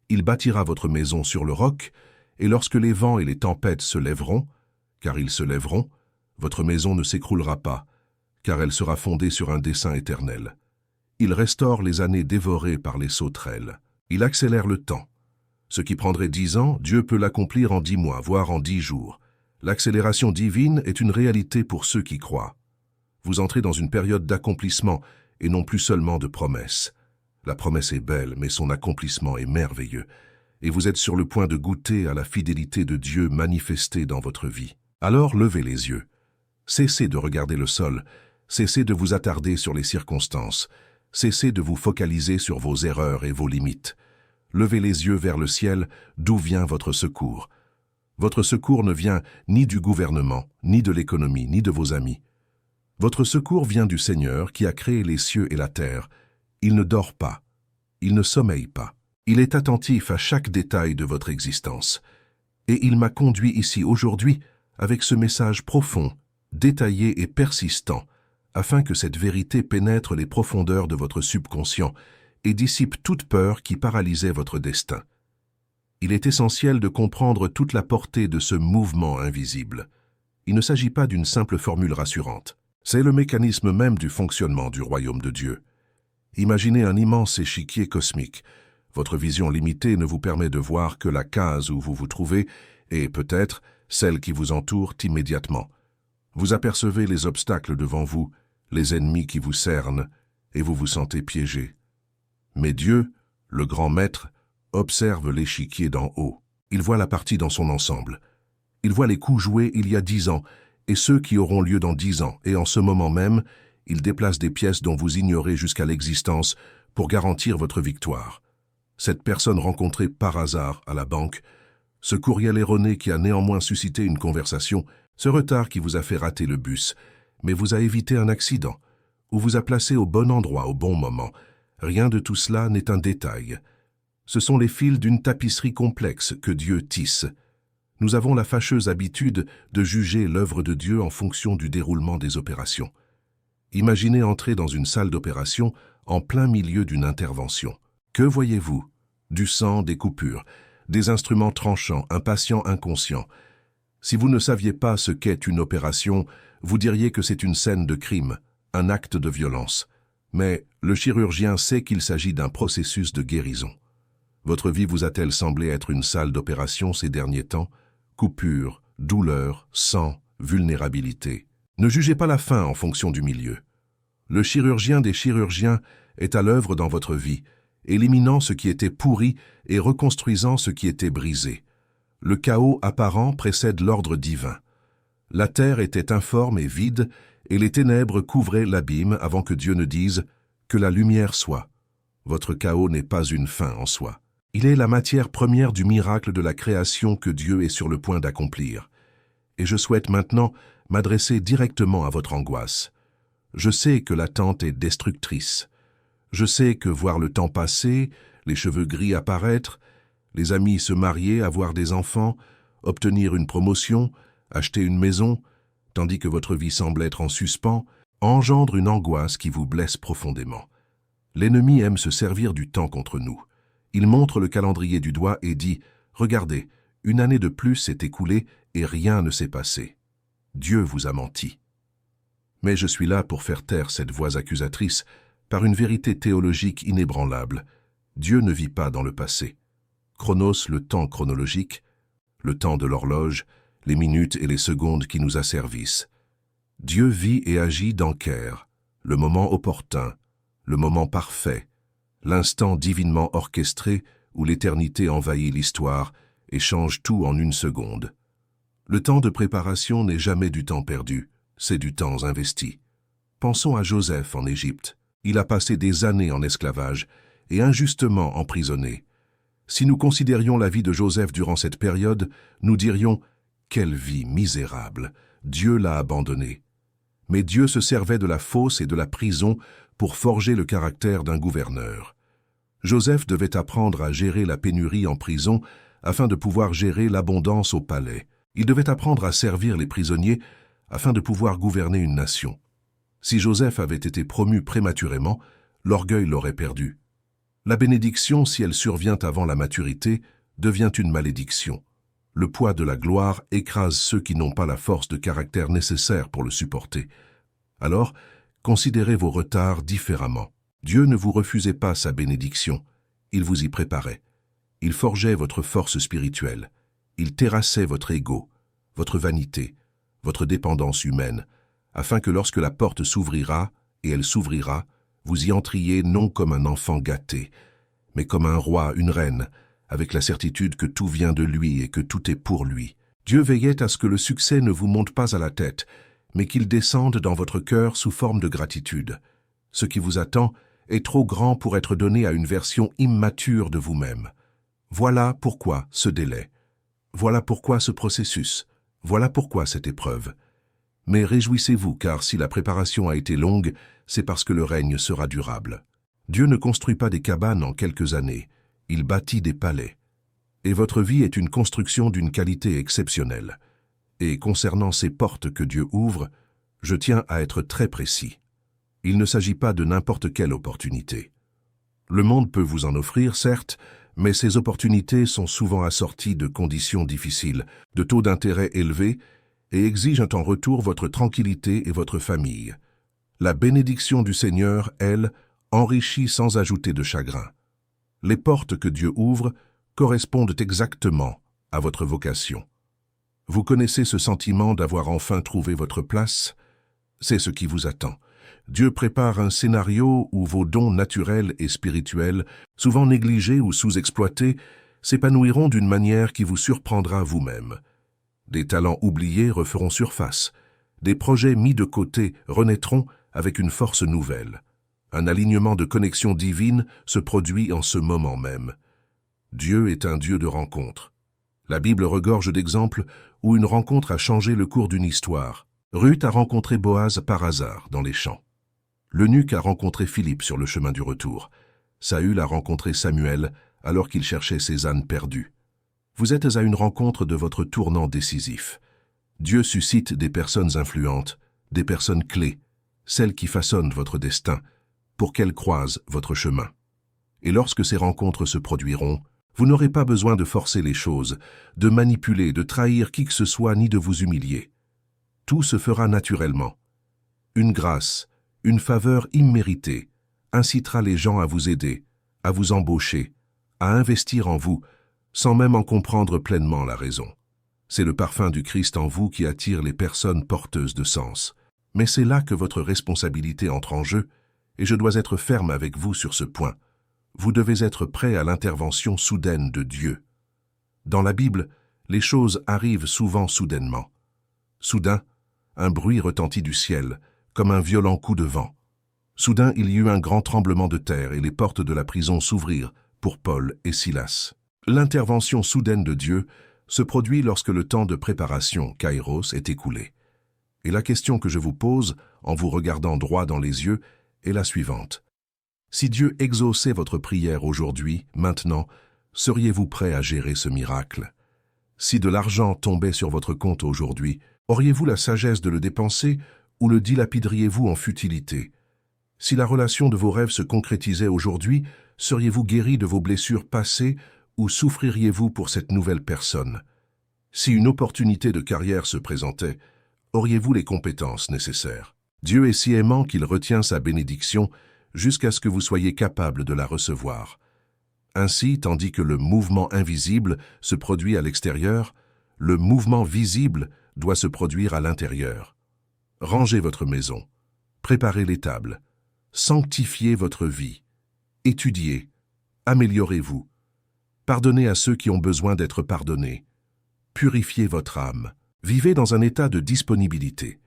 Il bâtira votre maison sur le roc, et lorsque les vents et les tempêtes se lèveront, car ils se lèveront, votre maison ne s'écroulera pas, car elle sera fondée sur un dessein éternel. Il restaure les années dévorées par les sauterelles. Il accélère le temps. Ce qui prendrait 10 ans, Dieu peut l'accomplir en 10 mois, voire en 10 jours. L'accélération divine est une réalité pour ceux qui croient. Vous entrez dans une période d'accomplissement et non plus seulement de promesses. La promesse est belle, mais son accomplissement est merveilleux. Et vous êtes sur le point de goûter à la fidélité de Dieu manifestée dans votre vie. Alors levez les yeux. Cessez de regarder le sol. Cessez de vous attarder sur les circonstances. Cessez de vous focaliser sur vos erreurs et vos limites. Levez les yeux vers le ciel, d'où vient votre secours. Votre secours ne vient ni du gouvernement, ni de l'économie, ni de vos amis. Votre secours vient du Seigneur qui a créé les cieux et la terre. Il ne dort pas, il ne sommeille pas. Il est attentif à chaque détail de votre existence. Et il m'a conduit ici aujourd'hui avec ce message profond, détaillé et persistant, afin que cette vérité pénètre les profondeurs de votre subconscient et dissipe toute peur qui paralysait votre destin. Il est essentiel de comprendre toute la portée de ce mouvement invisible. Il ne s'agit pas d'une simple formule rassurante. C'est le mécanisme même du fonctionnement du royaume de Dieu. Imaginez un immense échiquier cosmique. Votre vision limitée ne vous permet de voir que la case où vous vous trouvez et peut-être celle qui vous entoure immédiatement. Vous apercevez les obstacles devant vous, les ennemis qui vous cernent, et vous vous sentez piégé. Mais Dieu, le grand maître, observe l'échiquier d'en haut. Il voit la partie dans son ensemble. Il voit les coups joués il y a 10 ans, et ceux qui auront lieu dans 10 ans, et en ce moment même, il déplace des pièces dont vous ignorez jusqu'à l'existence pour garantir votre victoire. Cette personne rencontrée par hasard à la banque, ce courriel erroné qui a néanmoins suscité une conversation, ce retard qui vous a fait rater le bus, mais vous a évité un accident, ou vous a placé au bon endroit au bon moment. Rien de tout cela n'est un détail. Ce sont les fils d'une tapisserie complexe que Dieu tisse. Nous avons la fâcheuse habitude de juger l'œuvre de Dieu en fonction du déroulement des opérations. Imaginez entrer dans une salle d'opération en plein milieu d'une intervention. Que voyez-vous? Du sang, des coupures, des instruments tranchants, un patient inconscient. Si vous ne saviez pas ce qu'est une opération, vous diriez que c'est une scène de crime, un acte de violence. Mais le chirurgien sait qu'il s'agit d'un processus de guérison. Votre vie vous a-t-elle semblé être une salle d'opération ces derniers temps? Coupures, douleurs, sang, vulnérabilité. Ne jugez pas la fin en fonction du milieu. Le chirurgien des chirurgiens est à l'œuvre dans votre vie, éliminant ce qui était pourri et reconstruisant ce qui était brisé. Le chaos apparent précède l'ordre divin. La terre était informe et vide, et les ténèbres couvraient l'abîme avant que Dieu ne dise « que la lumière soit ». Votre chaos n'est pas une fin en soi. Il est la matière première du miracle de la création que Dieu est sur le point d'accomplir. Et je souhaite maintenant m'adresser directement à votre angoisse. Je sais que l'attente est destructrice. Je sais que voir le temps passer, les cheveux gris apparaître, les amis se marier, avoir des enfants, obtenir une promotion, acheter une maison, tandis que votre vie semble être en suspens, engendre une angoisse qui vous blesse profondément. L'ennemi aime se servir du temps contre nous. Il montre le calendrier du doigt et dit « Regardez, une année de plus s'est écoulée et rien ne s'est passé. Dieu vous a menti. » Mais je suis là pour faire taire cette voix accusatrice par une vérité théologique inébranlable. Dieu ne vit pas dans le passé. Chronos, le temps chronologique, le temps de l'horloge, les minutes et les secondes qui nous asservissent. Dieu vit et agit dans Caire, le moment opportun, le moment parfait, l'instant divinement orchestré où l'éternité envahit l'histoire et change tout en une seconde. Le temps de préparation n'est jamais du temps perdu, c'est du temps investi. Pensons à Joseph en Égypte. Il a passé des années en esclavage et injustement emprisonné. Si nous considérions la vie de Joseph durant cette période, nous dirions « Quelle vie misérable! Dieu l'a abandonné. » Mais Dieu se servait de la fosse et de la prison pour forger le caractère d'un gouverneur. Joseph devait apprendre à gérer la pénurie en prison afin de pouvoir gérer l'abondance au palais. Il devait apprendre à servir les prisonniers afin de pouvoir gouverner une nation. Si Joseph avait été promu prématurément, l'orgueil l'aurait perdu. La bénédiction, si elle survient avant la maturité, devient une malédiction. Le poids de la gloire écrase ceux qui n'ont pas la force de caractère nécessaire pour le supporter. Alors, considérez vos retards différemment. Dieu ne vous refusait pas sa bénédiction, il vous y préparait. Il forgeait votre force spirituelle. Il terrassait votre ego, votre vanité, votre dépendance humaine, afin que lorsque la porte s'ouvrira, et elle s'ouvrira, vous y entriez non comme un enfant gâté, mais comme un roi, une reine, avec la certitude que tout vient de lui et que tout est pour lui. Dieu veillait à ce que le succès ne vous monte pas à la tête, mais qu'il descende dans votre cœur sous forme de gratitude. Ce qui vous attend est trop grand pour être donné à une version immature de vous-même. Voilà pourquoi ce délai. Voilà pourquoi ce processus. Voilà pourquoi cette épreuve. Mais réjouissez-vous, car si la préparation a été longue, c'est parce que le règne sera durable. Dieu ne construit pas des cabanes en quelques années, il bâtit des palais. Et votre vie est une construction d'une qualité exceptionnelle. Et concernant ces portes que Dieu ouvre, je tiens à être très précis. Il ne s'agit pas de n'importe quelle opportunité. Le monde peut vous en offrir, certes, mais ces opportunités sont souvent assorties de conditions difficiles, de taux d'intérêt élevés et exigent en retour votre tranquillité et votre famille. La bénédiction du Seigneur, elle, enrichit sans ajouter de chagrin. Les portes que Dieu ouvre correspondent exactement à votre vocation. Vous connaissez ce sentiment d'avoir enfin trouvé votre place? C'est ce qui vous attend. Dieu prépare un scénario où vos dons naturels et spirituels, souvent négligés ou sous-exploités, s'épanouiront d'une manière qui vous surprendra vous-même. Des talents oubliés referont surface. Des projets mis de côté renaîtront avec une force nouvelle. Un alignement de connexion divine se produit en ce moment même. Dieu est un Dieu de rencontres. La Bible regorge d'exemples où une rencontre a changé le cours d'une histoire. Ruth a rencontré Boaz par hasard dans les champs. L'eunuque a rencontré Philippe sur le chemin du retour. Saül a rencontré Samuel alors qu'il cherchait ses ânes perdus. Vous êtes à une rencontre de votre tournant décisif. Dieu suscite des personnes influentes, des personnes clés, celles qui façonnent votre destin, pour qu'elles croisent votre chemin. Et lorsque ces rencontres se produiront, vous n'aurez pas besoin de forcer les choses, de manipuler, de trahir qui que ce soit, ni de vous humilier. Tout se fera naturellement. Une grâce, une faveur imméritée, incitera les gens à vous aider, à vous embaucher, à investir en vous, sans même en comprendre pleinement la raison. C'est le parfum du Christ en vous qui attire les personnes porteuses de sens. Mais c'est là que votre responsabilité entre en jeu, et je dois être ferme avec vous sur ce point. Vous devez être prêt à l'intervention soudaine de Dieu. Dans la Bible, les choses arrivent souvent soudainement. Soudain, un bruit retentit du ciel, comme un violent coup de vent. Soudain, il y eut un grand tremblement de terre et les portes de la prison s'ouvrirent pour Paul et Silas. L'intervention soudaine de Dieu se produit lorsque le temps de préparation, Kairos, est écoulé. Et la question que je vous pose, en vous regardant droit dans les yeux, est la suivante. Si Dieu exauçait votre prière aujourd'hui, maintenant, seriez-vous prêt à gérer ce miracle? Si de l'argent tombait sur votre compte aujourd'hui, auriez-vous la sagesse de le dépenser ou le dilapideriez-vous en futilité? Si la relation de vos rêves se concrétisait aujourd'hui, seriez-vous guéri de vos blessures passées ou souffririez-vous pour cette nouvelle personne? Si une opportunité de carrière se présentait, auriez-vous les compétences nécessaires? Dieu est si aimant qu'il retient sa bénédiction jusqu'à ce que vous soyez capable de la recevoir. Ainsi, tandis que le mouvement invisible se produit à l'extérieur, le mouvement visible doit se produire à l'intérieur. Rangez votre maison, préparez les tables, sanctifiez votre vie, étudiez, améliorez-vous, pardonnez à ceux qui ont besoin d'être pardonnés, purifiez votre âme, vivez dans un état de disponibilité.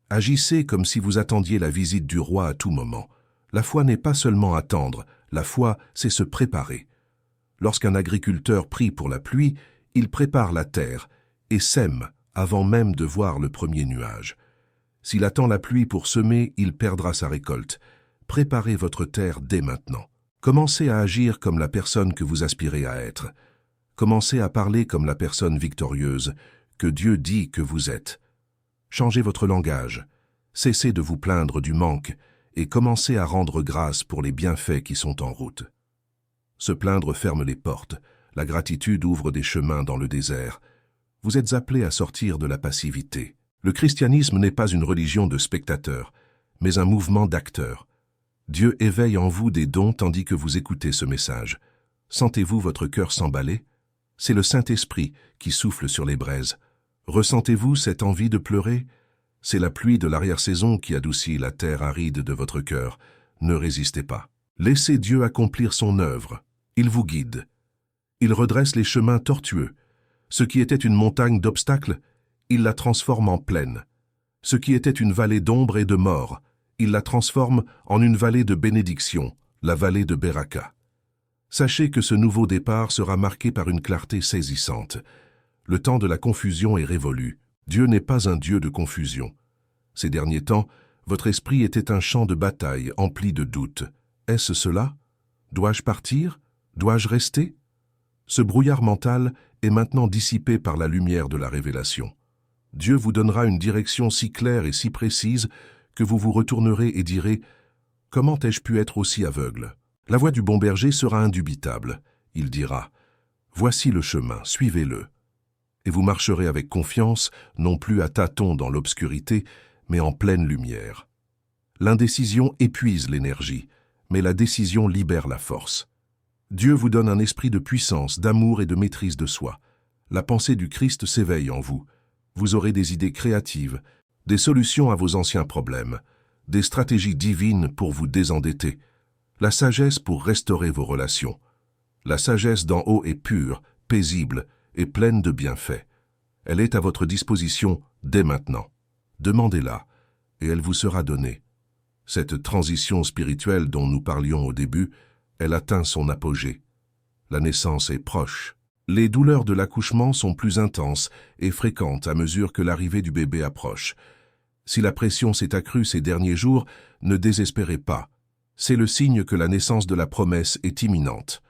Agissez comme si vous attendiez la visite du roi à tout moment. La foi n'est pas seulement attendre, la foi, c'est se préparer. Lorsqu'un agriculteur prie pour la pluie, il prépare la terre et sème avant même de voir le premier nuage. S'il attend la pluie pour semer, il perdra sa récolte. Préparez votre terre dès maintenant. Commencez à agir comme la personne que vous aspirez à être. Commencez à parler comme la personne victorieuse que Dieu dit que vous êtes. Changez votre langage. Cessez de vous plaindre du manque et commencez à rendre grâce pour les bienfaits qui sont en route. Se plaindre ferme les portes. La gratitude ouvre des chemins dans le désert. Vous êtes appelés à sortir de la passivité. Le christianisme n'est pas une religion de spectateurs, mais un mouvement d'acteurs. Dieu éveille en vous des dons tandis que vous écoutez ce message. Sentez-vous votre cœur s'emballer? C'est le Saint-Esprit qui souffle sur les braises. Ressentez-vous cette envie de pleurer? C'est la pluie de l'arrière-saison qui adoucit la terre aride de votre cœur. Ne résistez pas. Laissez Dieu accomplir son œuvre. Il vous guide. Il redresse les chemins tortueux. Ce qui était une montagne d'obstacles, il la transforme en plaine. Ce qui était une vallée d'ombre et de mort, il la transforme en une vallée de bénédiction, la vallée de Beraka. Sachez que ce nouveau départ sera marqué par une clarté saisissante. Le temps de la confusion est révolu. Dieu n'est pas un Dieu de confusion. Ces derniers temps, votre esprit était un champ de bataille empli de doutes. Est-ce cela? Dois-je partir? Dois-je rester? Ce brouillard mental est maintenant dissipé par la lumière de la révélation. Dieu vous donnera une direction si claire et si précise que vous vous retournerez et direz « Comment ai-je pu être aussi aveugle ?» La voix du bon berger sera indubitable. Il dira « Voici le chemin, suivez-le. » et vous marcherez avec confiance, non plus à tâtons dans l'obscurité, mais en pleine lumière. L'indécision épuise l'énergie, mais la décision libère la force. Dieu vous donne un esprit de puissance, d'amour et de maîtrise de soi. La pensée du Christ s'éveille en vous. Vous aurez des idées créatives, des solutions à vos anciens problèmes, des stratégies divines pour vous désendetter, la sagesse pour restaurer vos relations. La sagesse d'en haut est pure, paisible et pleine de bienfaits. Elle est à votre disposition dès maintenant. Demandez-la, et elle vous sera donnée. Cette transition spirituelle dont nous parlions au début, elle atteint son apogée. La naissance est proche. Les douleurs de l'accouchement sont plus intenses et fréquentes à mesure que l'arrivée du bébé approche. Si la pression s'est accrue ces derniers jours, ne désespérez pas. C'est le signe que la naissance de la promesse est imminente.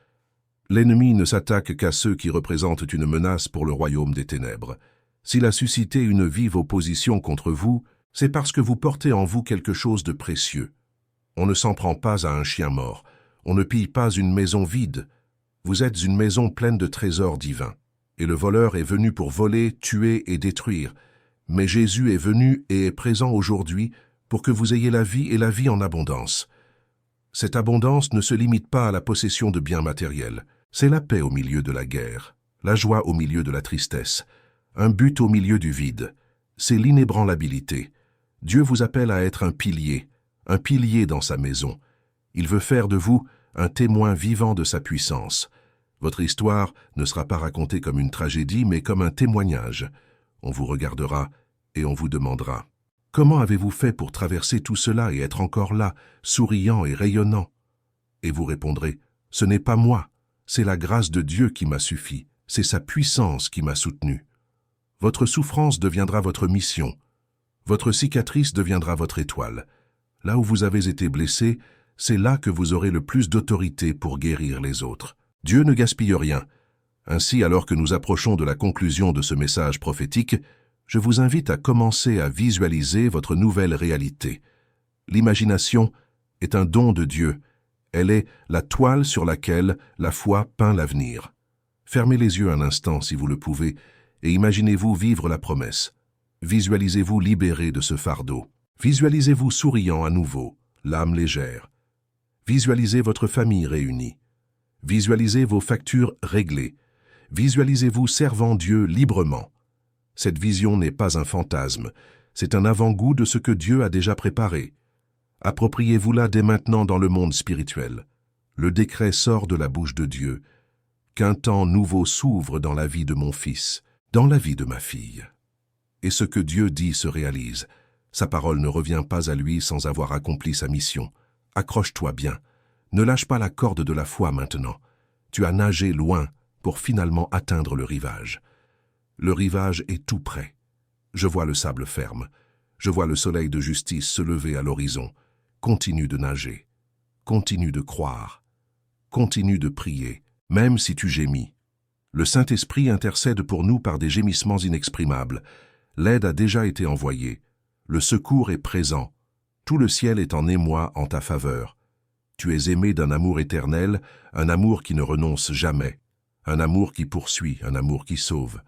L'ennemi ne s'attaque qu'à ceux qui représentent une menace pour le royaume des ténèbres. S'il a suscité une vive opposition contre vous, c'est parce que vous portez en vous quelque chose de précieux. On ne s'en prend pas à un chien mort. On ne pille pas une maison vide. Vous êtes une maison pleine de trésors divins. Et le voleur est venu pour voler, tuer et détruire. Mais Jésus est venu et est présent aujourd'hui pour que vous ayez la vie et la vie en abondance. Cette abondance ne se limite pas à la possession de biens matériels. C'est la paix au milieu de la guerre, la joie au milieu de la tristesse, un but au milieu du vide. C'est l'inébranlabilité. Dieu vous appelle à être un pilier dans sa maison. Il veut faire de vous un témoin vivant de sa puissance. Votre histoire ne sera pas racontée comme une tragédie, mais comme un témoignage. On vous regardera et on vous demandera « Comment avez-vous fait pour traverser tout cela et être encore là, souriant et rayonnant ?» Et vous répondrez « Ce n'est pas moi, c'est la grâce de Dieu qui m'a suffi, c'est sa puissance qui m'a soutenu. » Votre souffrance deviendra votre mission. Votre cicatrice deviendra votre étoile. Là où vous avez été blessé, c'est là que vous aurez le plus d'autorité pour guérir les autres. Dieu ne gaspille rien. Ainsi, alors que nous approchons de la conclusion de ce message prophétique, je vous invite à commencer à visualiser votre nouvelle réalité. L'imagination est un don de Dieu. Elle est la toile sur laquelle la foi peint l'avenir. Fermez les yeux un instant si vous le pouvez et imaginez-vous vivre la promesse. Visualisez-vous libéré de ce fardeau. Visualisez-vous souriant à nouveau, l'âme légère. Visualisez votre famille réunie. Visualisez vos factures réglées. Visualisez-vous servant Dieu librement. Cette vision n'est pas un fantasme, c'est un avant-goût de ce que Dieu a déjà préparé. Appropriez-vous-la dès maintenant dans le monde spirituel. Le décret sort de la bouche de Dieu. Qu'un temps nouveau s'ouvre dans la vie de mon fils, dans la vie de ma fille. Et ce que Dieu dit se réalise. Sa parole ne revient pas à lui sans avoir accompli sa mission. Accroche-toi bien. Ne lâche pas la corde de la foi maintenant. Tu as nagé loin pour finalement atteindre le rivage. Le rivage est tout près. Je vois le sable ferme. Je vois le soleil de justice se lever à l'horizon. Continue de nager. Continue de croire. Continue de prier, même si tu gémis. Le Saint-Esprit intercède pour nous par des gémissements inexprimables. L'aide a déjà été envoyée. Le secours est présent. Tout le ciel est en émoi en ta faveur. Tu es aimé d'un amour éternel, un amour qui ne renonce jamais, un amour qui poursuit, un amour qui sauve.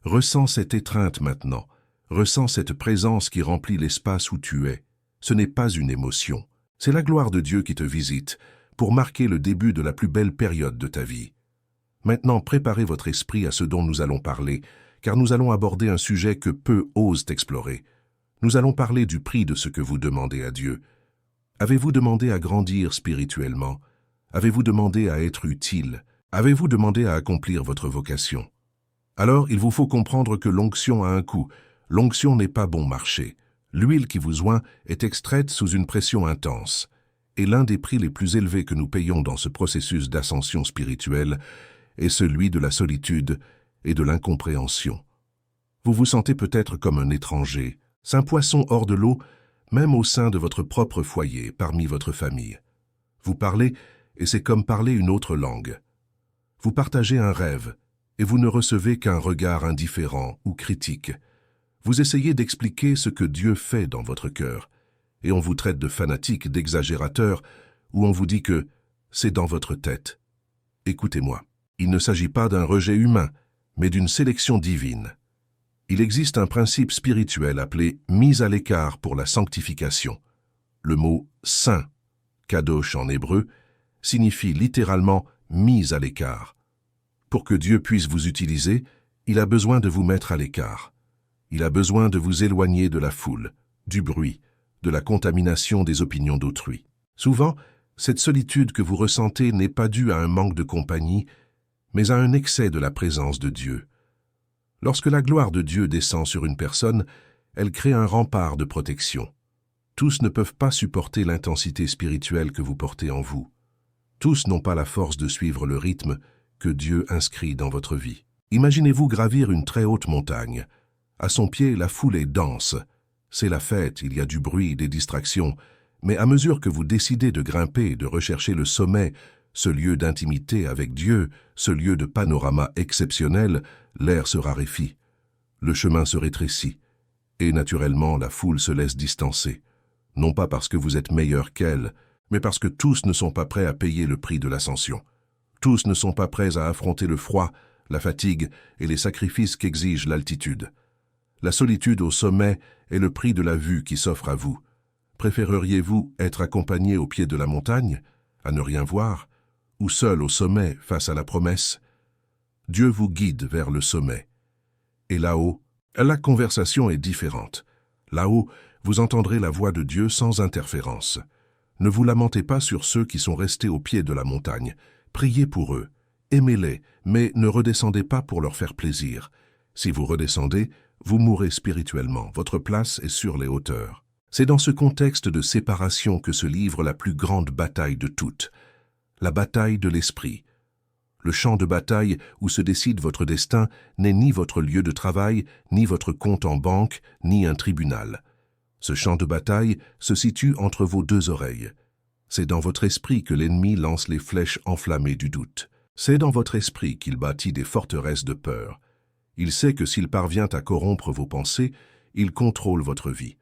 Ressens cette étreinte maintenant. Ressens cette présence qui remplit l'espace où tu es. Ce n'est pas une émotion. C'est la gloire de Dieu qui te visite, pour marquer le début de la plus belle période de ta vie. Maintenant, préparez votre esprit à ce dont nous allons parler, car nous allons aborder un sujet que peu osent explorer. Nous allons parler du prix de ce que vous demandez à Dieu. Avez-vous demandé à grandir spirituellement? Avez-vous demandé à être utile? Avez-vous demandé à accomplir votre vocation? Alors, il vous faut comprendre que l'onction a un coût. L'onction n'est pas bon marché. L'huile qui vous oint est extraite sous une pression intense. Et l'un des prix les plus élevés que nous payons dans ce processus d'ascension spirituelle est celui de la solitude et de l'incompréhension. Vous vous sentez peut-être comme un étranger, un poisson hors de l'eau, même au sein de votre propre foyer, parmi votre famille. Vous parlez, et c'est comme parler une autre langue. Vous partagez un rêve, et vous ne recevez qu'un regard indifférent ou critique. Vous essayez d'expliquer ce que Dieu fait dans votre cœur, et on vous traite de fanatique, d'exagérateur, ou on vous dit que c'est dans votre tête. Écoutez-moi, il ne s'agit pas d'un rejet humain, mais d'une sélection divine. Il existe un principe spirituel appelé « mise à l'écart pour la sanctification ». Le mot « saint », kadosh en hébreu, signifie littéralement « mise à l'écart ». Pour que Dieu puisse vous utiliser, il a besoin de vous mettre à l'écart. Il a besoin de vous éloigner de la foule, du bruit, de la contamination des opinions d'autrui. Souvent, cette solitude que vous ressentez n'est pas due à un manque de compagnie, mais à un excès de la présence de Dieu. Lorsque la gloire de Dieu descend sur une personne, elle crée un rempart de protection. Tous ne peuvent pas supporter l'intensité spirituelle que vous portez en vous. Tous n'ont pas la force de suivre le rythme que Dieu inscrit dans votre vie. Imaginez-vous gravir une très haute montagne. À son pied, la foule est dense. C'est la fête, il y a du bruit, des distractions. Mais à mesure que vous décidez de grimper, de rechercher le sommet, ce lieu d'intimité avec Dieu, ce lieu de panorama exceptionnel, l'air se raréfie. Le chemin se rétrécit. Et naturellement, la foule se laisse distancer. Non pas parce que vous êtes meilleur qu'elle, mais parce que tous ne sont pas prêts à payer le prix de l'ascension. Tous ne sont pas prêts à affronter le froid, la fatigue et les sacrifices qu'exige l'altitude. La solitude au sommet est le prix de la vue qui s'offre à vous. Préféreriez-vous être accompagné au pied de la montagne, à ne rien voir, ou seul au sommet face à la promesse? Dieu vous guide vers le sommet. Et là-haut, la conversation est différente. Là-haut, vous entendrez la voix de Dieu sans interférence. Ne vous lamentez pas sur ceux qui sont restés au pied de la montagne. Priez pour eux, aimez-les, mais ne redescendez pas pour leur faire plaisir. Si vous redescendez, vous mourrez spirituellement, votre place est sur les hauteurs. C'est dans ce contexte de séparation que se livre la plus grande bataille de toutes, la bataille de l'esprit. Le champ de bataille où se décide votre destin n'est ni votre lieu de travail, ni votre compte en banque, ni un tribunal. Ce champ de bataille se situe entre vos deux oreilles. C'est dans votre esprit que l'ennemi lance les flèches enflammées du doute. C'est dans votre esprit qu'il bâtit des forteresses de peur. Il sait que s'il parvient à corrompre vos pensées, il contrôle votre vie.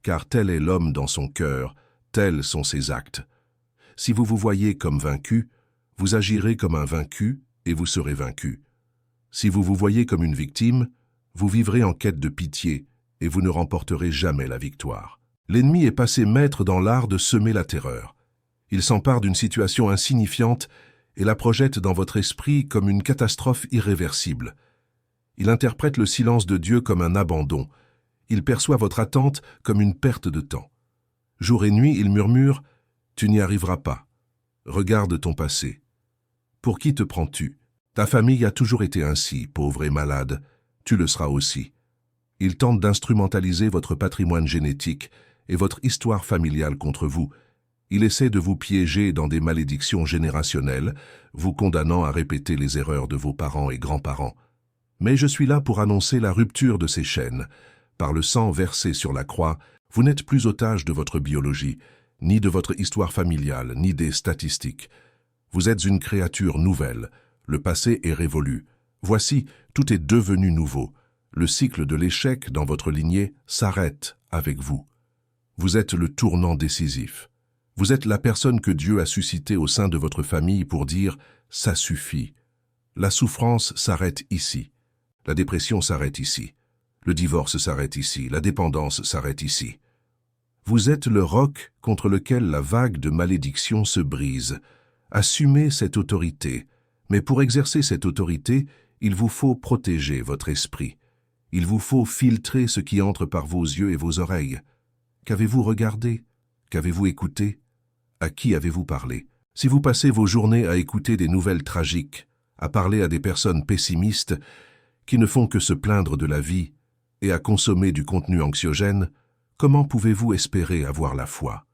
Car tel est l'homme dans son cœur, tels sont ses actes. Si vous vous voyez comme vaincu, vous agirez comme un vaincu et vous serez vaincu. Si vous vous voyez comme une victime, vous vivrez en quête de pitié et vous ne remporterez jamais la victoire. L'ennemi est passé maître dans l'art de semer la terreur. Il s'empare d'une situation insignifiante et la projette dans votre esprit comme une catastrophe irréversible. Il interprète le silence de Dieu comme un abandon. Il perçoit votre attente comme une perte de temps. Jour et nuit, il murmure « Tu n'y arriveras pas. Regarde ton passé. Pour qui te prends-tu? Ta famille a toujours été ainsi, pauvre et malade. Tu le seras aussi. » Il tente d'instrumentaliser votre patrimoine génétique et votre histoire familiale contre vous. Il essaie de vous piéger dans des malédictions générationnelles, vous condamnant à répéter les erreurs de vos parents et grands-parents. Mais je suis là pour annoncer la rupture de ces chaînes. Par le sang versé sur la croix, vous n'êtes plus otage de votre biologie, ni de votre histoire familiale, ni des statistiques. Vous êtes une créature nouvelle. Le passé est révolu. Voici, tout est devenu nouveau. Le cycle de l'échec dans votre lignée s'arrête avec vous. Vous êtes le tournant décisif. Vous êtes la personne que Dieu a suscitée au sein de votre famille pour dire « ça suffit ». La souffrance s'arrête ici. La dépression s'arrête ici. Le divorce s'arrête ici. La dépendance s'arrête ici. Vous êtes le roc contre lequel la vague de malédiction se brise. Assumez cette autorité. Mais pour exercer cette autorité, il vous faut protéger votre esprit. Il vous faut filtrer ce qui entre par vos yeux et vos oreilles. Qu'avez-vous regardé? Qu'avez-vous écouté? À qui avez-vous parlé? Si vous passez vos journées à écouter des nouvelles tragiques, à parler à des personnes pessimistes qui ne font que se plaindre de la vie et à consommer du contenu anxiogène, comment pouvez-vous espérer avoir la foi?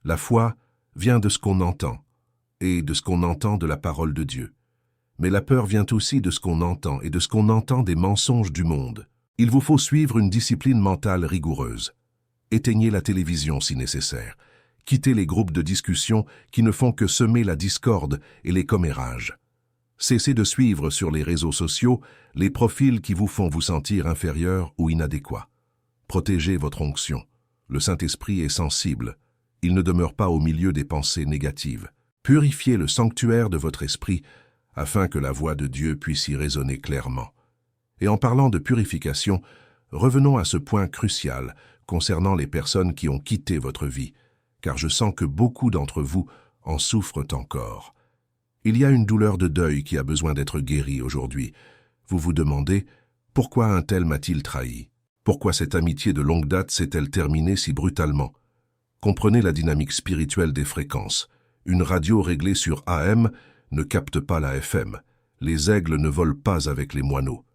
La foi vient de ce qu'on entend, et de ce qu'on entend de la parole de Dieu. Mais la peur vient aussi de ce qu'on entend et de ce qu'on entend des mensonges du monde. Il vous faut suivre une discipline mentale rigoureuse. Éteignez la télévision si nécessaire. Quittez les groupes de discussion qui ne font que semer la discorde et les commérages. Cessez de suivre sur les réseaux sociaux les profils qui vous font vous sentir inférieur ou inadéquat. Protégez votre onction. Le Saint-Esprit est sensible. Il ne demeure pas au milieu des pensées négatives. Purifiez le sanctuaire de votre esprit afin que la voix de Dieu puisse y résonner clairement. Et en parlant de purification, revenons à ce point crucial concernant les personnes qui ont quitté votre vie, car je sens que beaucoup d'entre vous en souffrent encore. Il y a une douleur de deuil qui a besoin d'être guérie aujourd'hui. Vous vous demandez, pourquoi un tel m'a-t-il trahi? Pourquoi cette amitié de longue date s'est-elle terminée si brutalement? Comprenez la dynamique spirituelle des fréquences. Une radio réglée sur AM ne capte pas la FM. Les aigles ne volent pas avec les moineaux.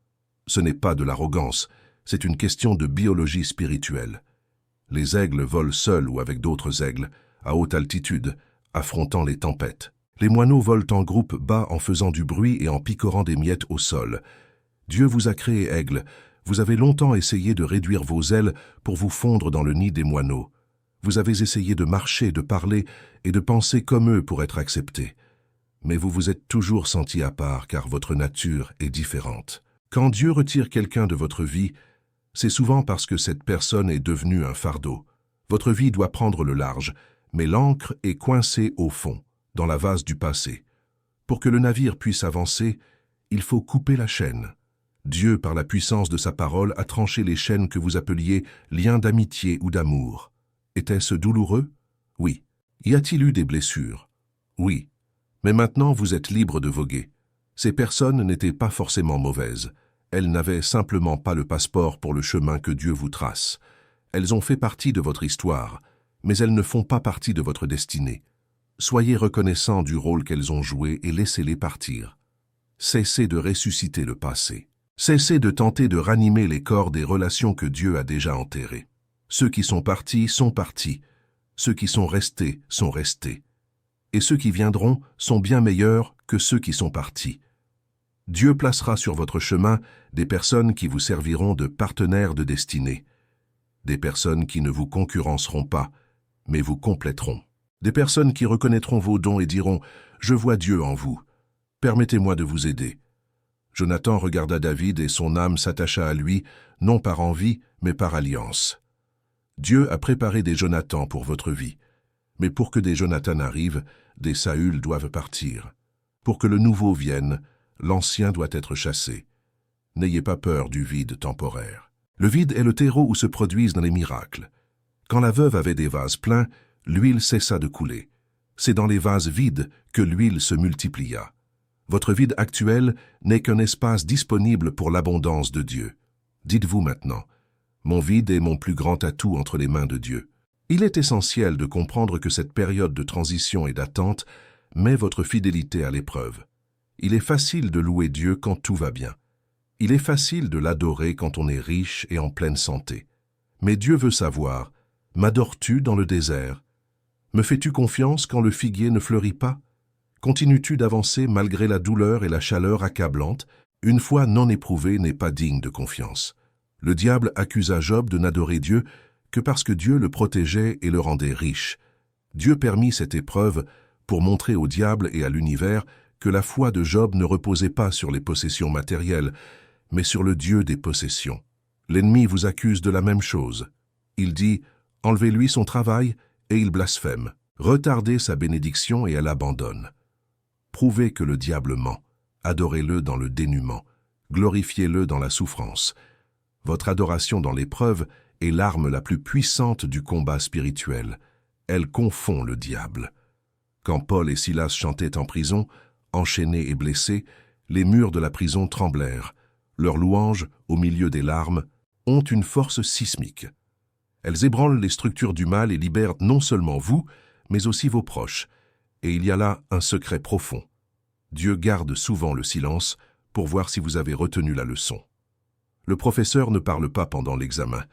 Ce n'est pas de l'arrogance, c'est une question de biologie spirituelle. Les aigles volent seuls ou avec d'autres aigles, à haute altitude, affrontant les tempêtes. Les moineaux volent en groupe bas en faisant du bruit et en picorant des miettes au sol. Dieu vous a créé aigle. Vous avez longtemps essayé de réduire vos ailes pour vous fondre dans le nid des moineaux. Vous avez essayé de marcher, de parler et de penser comme eux pour être acceptés. Mais vous vous êtes toujours senti à part car votre nature est différente. Quand Dieu retire quelqu'un de votre vie, c'est souvent parce que cette personne est devenue un fardeau. Votre vie doit prendre le large, mais l'ancre est coincée au fond, dans la vase du passé. Pour que le navire puisse avancer, il faut couper la chaîne. Dieu, par la puissance de sa parole, a tranché les chaînes que vous appeliez liens d'amitié ou d'amour. Était-ce douloureux? Oui. Y a-t-il eu des blessures? Oui. Mais maintenant, vous êtes libre de voguer. Ces personnes n'étaient pas forcément mauvaises. Elles n'avaient simplement pas le passeport pour le chemin que Dieu vous trace. Elles ont fait partie de votre histoire, mais elles ne font pas partie de votre destinée. Soyez reconnaissants du rôle qu'elles ont joué et laissez-les partir. Cessez de ressusciter le passé. Cessez de tenter de ranimer les corps des relations que Dieu a déjà enterrées. Ceux qui sont partis sont partis. Ceux qui sont restés sont restés. Et ceux qui viendront sont bien meilleurs que ceux qui sont partis. Dieu placera sur votre chemin des personnes qui vous serviront de partenaires de destinée. Des personnes qui ne vous concurrenceront pas, mais vous compléteront. Des personnes qui reconnaîtront vos dons et diront « Je vois Dieu en vous. Permettez-moi de vous aider. » Jonathan regarda David et son âme s'attacha à lui, non par envie, mais par alliance. Dieu a préparé des Jonathan pour votre vie. Mais pour que des Jonathan arrivent, des Saül doivent partir. Pour que le nouveau vienne, l'ancien doit être chassé. N'ayez pas peur du vide temporaire. Le vide est le terreau où se produisent les miracles. Quand la veuve avait des vases pleins, l'huile cessa de couler. C'est dans les vases vides que l'huile se multiplia. Votre vide actuel n'est qu'un espace disponible pour l'abondance de Dieu. Dites-vous maintenant, mon vide est mon plus grand atout entre les mains de Dieu. Il est essentiel de comprendre que cette période de transition et d'attente met votre fidélité à l'épreuve. Il est facile de louer Dieu quand tout va bien. Il est facile de l'adorer quand on est riche et en pleine santé. Mais Dieu veut savoir, m'adores-tu dans le désert? Me fais-tu confiance quand le figuier ne fleurit pas? Continues-tu d'avancer malgré la douleur et la chaleur accablante? Une foi non éprouvée n'est pas digne de confiance. Le diable accusa Job de n'adorer Dieu que parce que Dieu le protégeait et le rendait riche. Dieu permit cette épreuve pour montrer au diable et à l'univers que la foi de Job ne reposait pas sur les possessions matérielles, mais sur le Dieu des possessions. L'ennemi vous accuse de la même chose. Il dit « Enlevez-lui son travail » et il blasphème. Retardez sa bénédiction et elle abandonne. Prouvez que le diable ment. Adorez-le dans le dénuement. Glorifiez-le dans la souffrance. Votre adoration dans l'épreuve est l'arme la plus puissante du combat spirituel. Elle confond le diable. Quand Paul et Silas chantaient en prison, enchaînés et blessés, les murs de la prison tremblèrent. Leurs louanges, au milieu des larmes, ont une force sismique. Elles ébranlent les structures du mal et libèrent non seulement vous, mais aussi vos proches. Et il y a là un secret profond. Dieu garde souvent le silence pour voir si vous avez retenu la leçon. Le professeur ne parle pas pendant l'examen.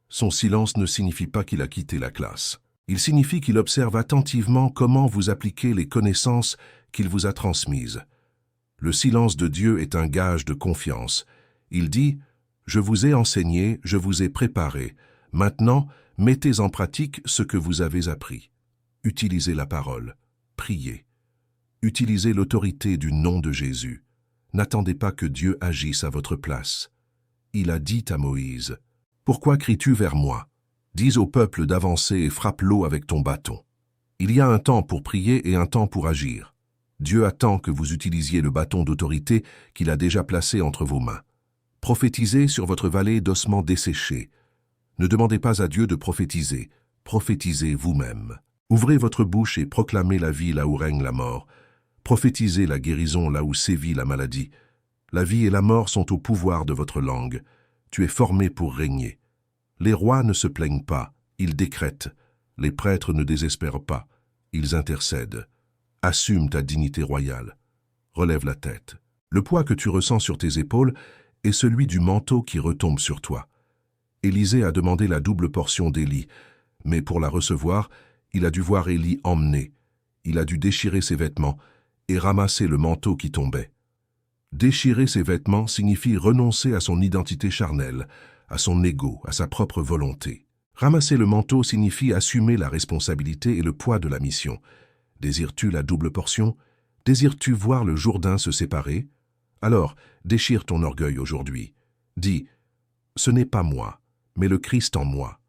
Son silence ne signifie pas qu'il a quitté la classe. Il signifie qu'il observe attentivement comment vous appliquez les connaissances qu'il vous a transmises. Le silence de Dieu est un gage de confiance. Il dit « Je vous ai enseigné, je vous ai préparé. Maintenant, mettez en pratique ce que vous avez appris. Utilisez la parole. Priez. Utilisez l'autorité du nom de Jésus. N'attendez pas que Dieu agisse à votre place. Il a dit à Moïse « Pourquoi cries-tu vers moi? Dis au peuple d'avancer et frappe l'eau avec ton bâton. » Il y a un temps pour prier et un temps pour agir. Dieu attend que vous utilisiez le bâton d'autorité qu'il a déjà placé entre vos mains. Prophétisez sur votre vallée d'ossements desséchés. Ne demandez pas à Dieu de prophétiser, prophétisez vous-même. Ouvrez votre bouche et proclamez la vie là où règne la mort. Prophétisez la guérison là où sévit la maladie. La vie et la mort sont au pouvoir de votre langue. Tu es formé pour régner. Les rois ne se plaignent pas, ils décrètent. Les prêtres ne désespèrent pas, ils intercèdent. Assume ta dignité royale. Relève la tête. Le poids que tu ressens sur tes épaules est celui du manteau qui retombe sur toi. Élisée a demandé la double portion d'Élie, mais pour la recevoir, il a dû voir Élie emmener. Il a dû déchirer ses vêtements et ramasser le manteau qui tombait. Déchirer ses vêtements signifie renoncer à son identité charnelle, à son ego, à sa propre volonté. Ramasser le manteau signifie assumer la responsabilité et le poids de la mission. Désires-tu la double portion? Désires-tu voir le Jourdain se séparer? Alors, déchire ton orgueil aujourd'hui. Dis, ce n'est pas moi, mais le Christ en moi.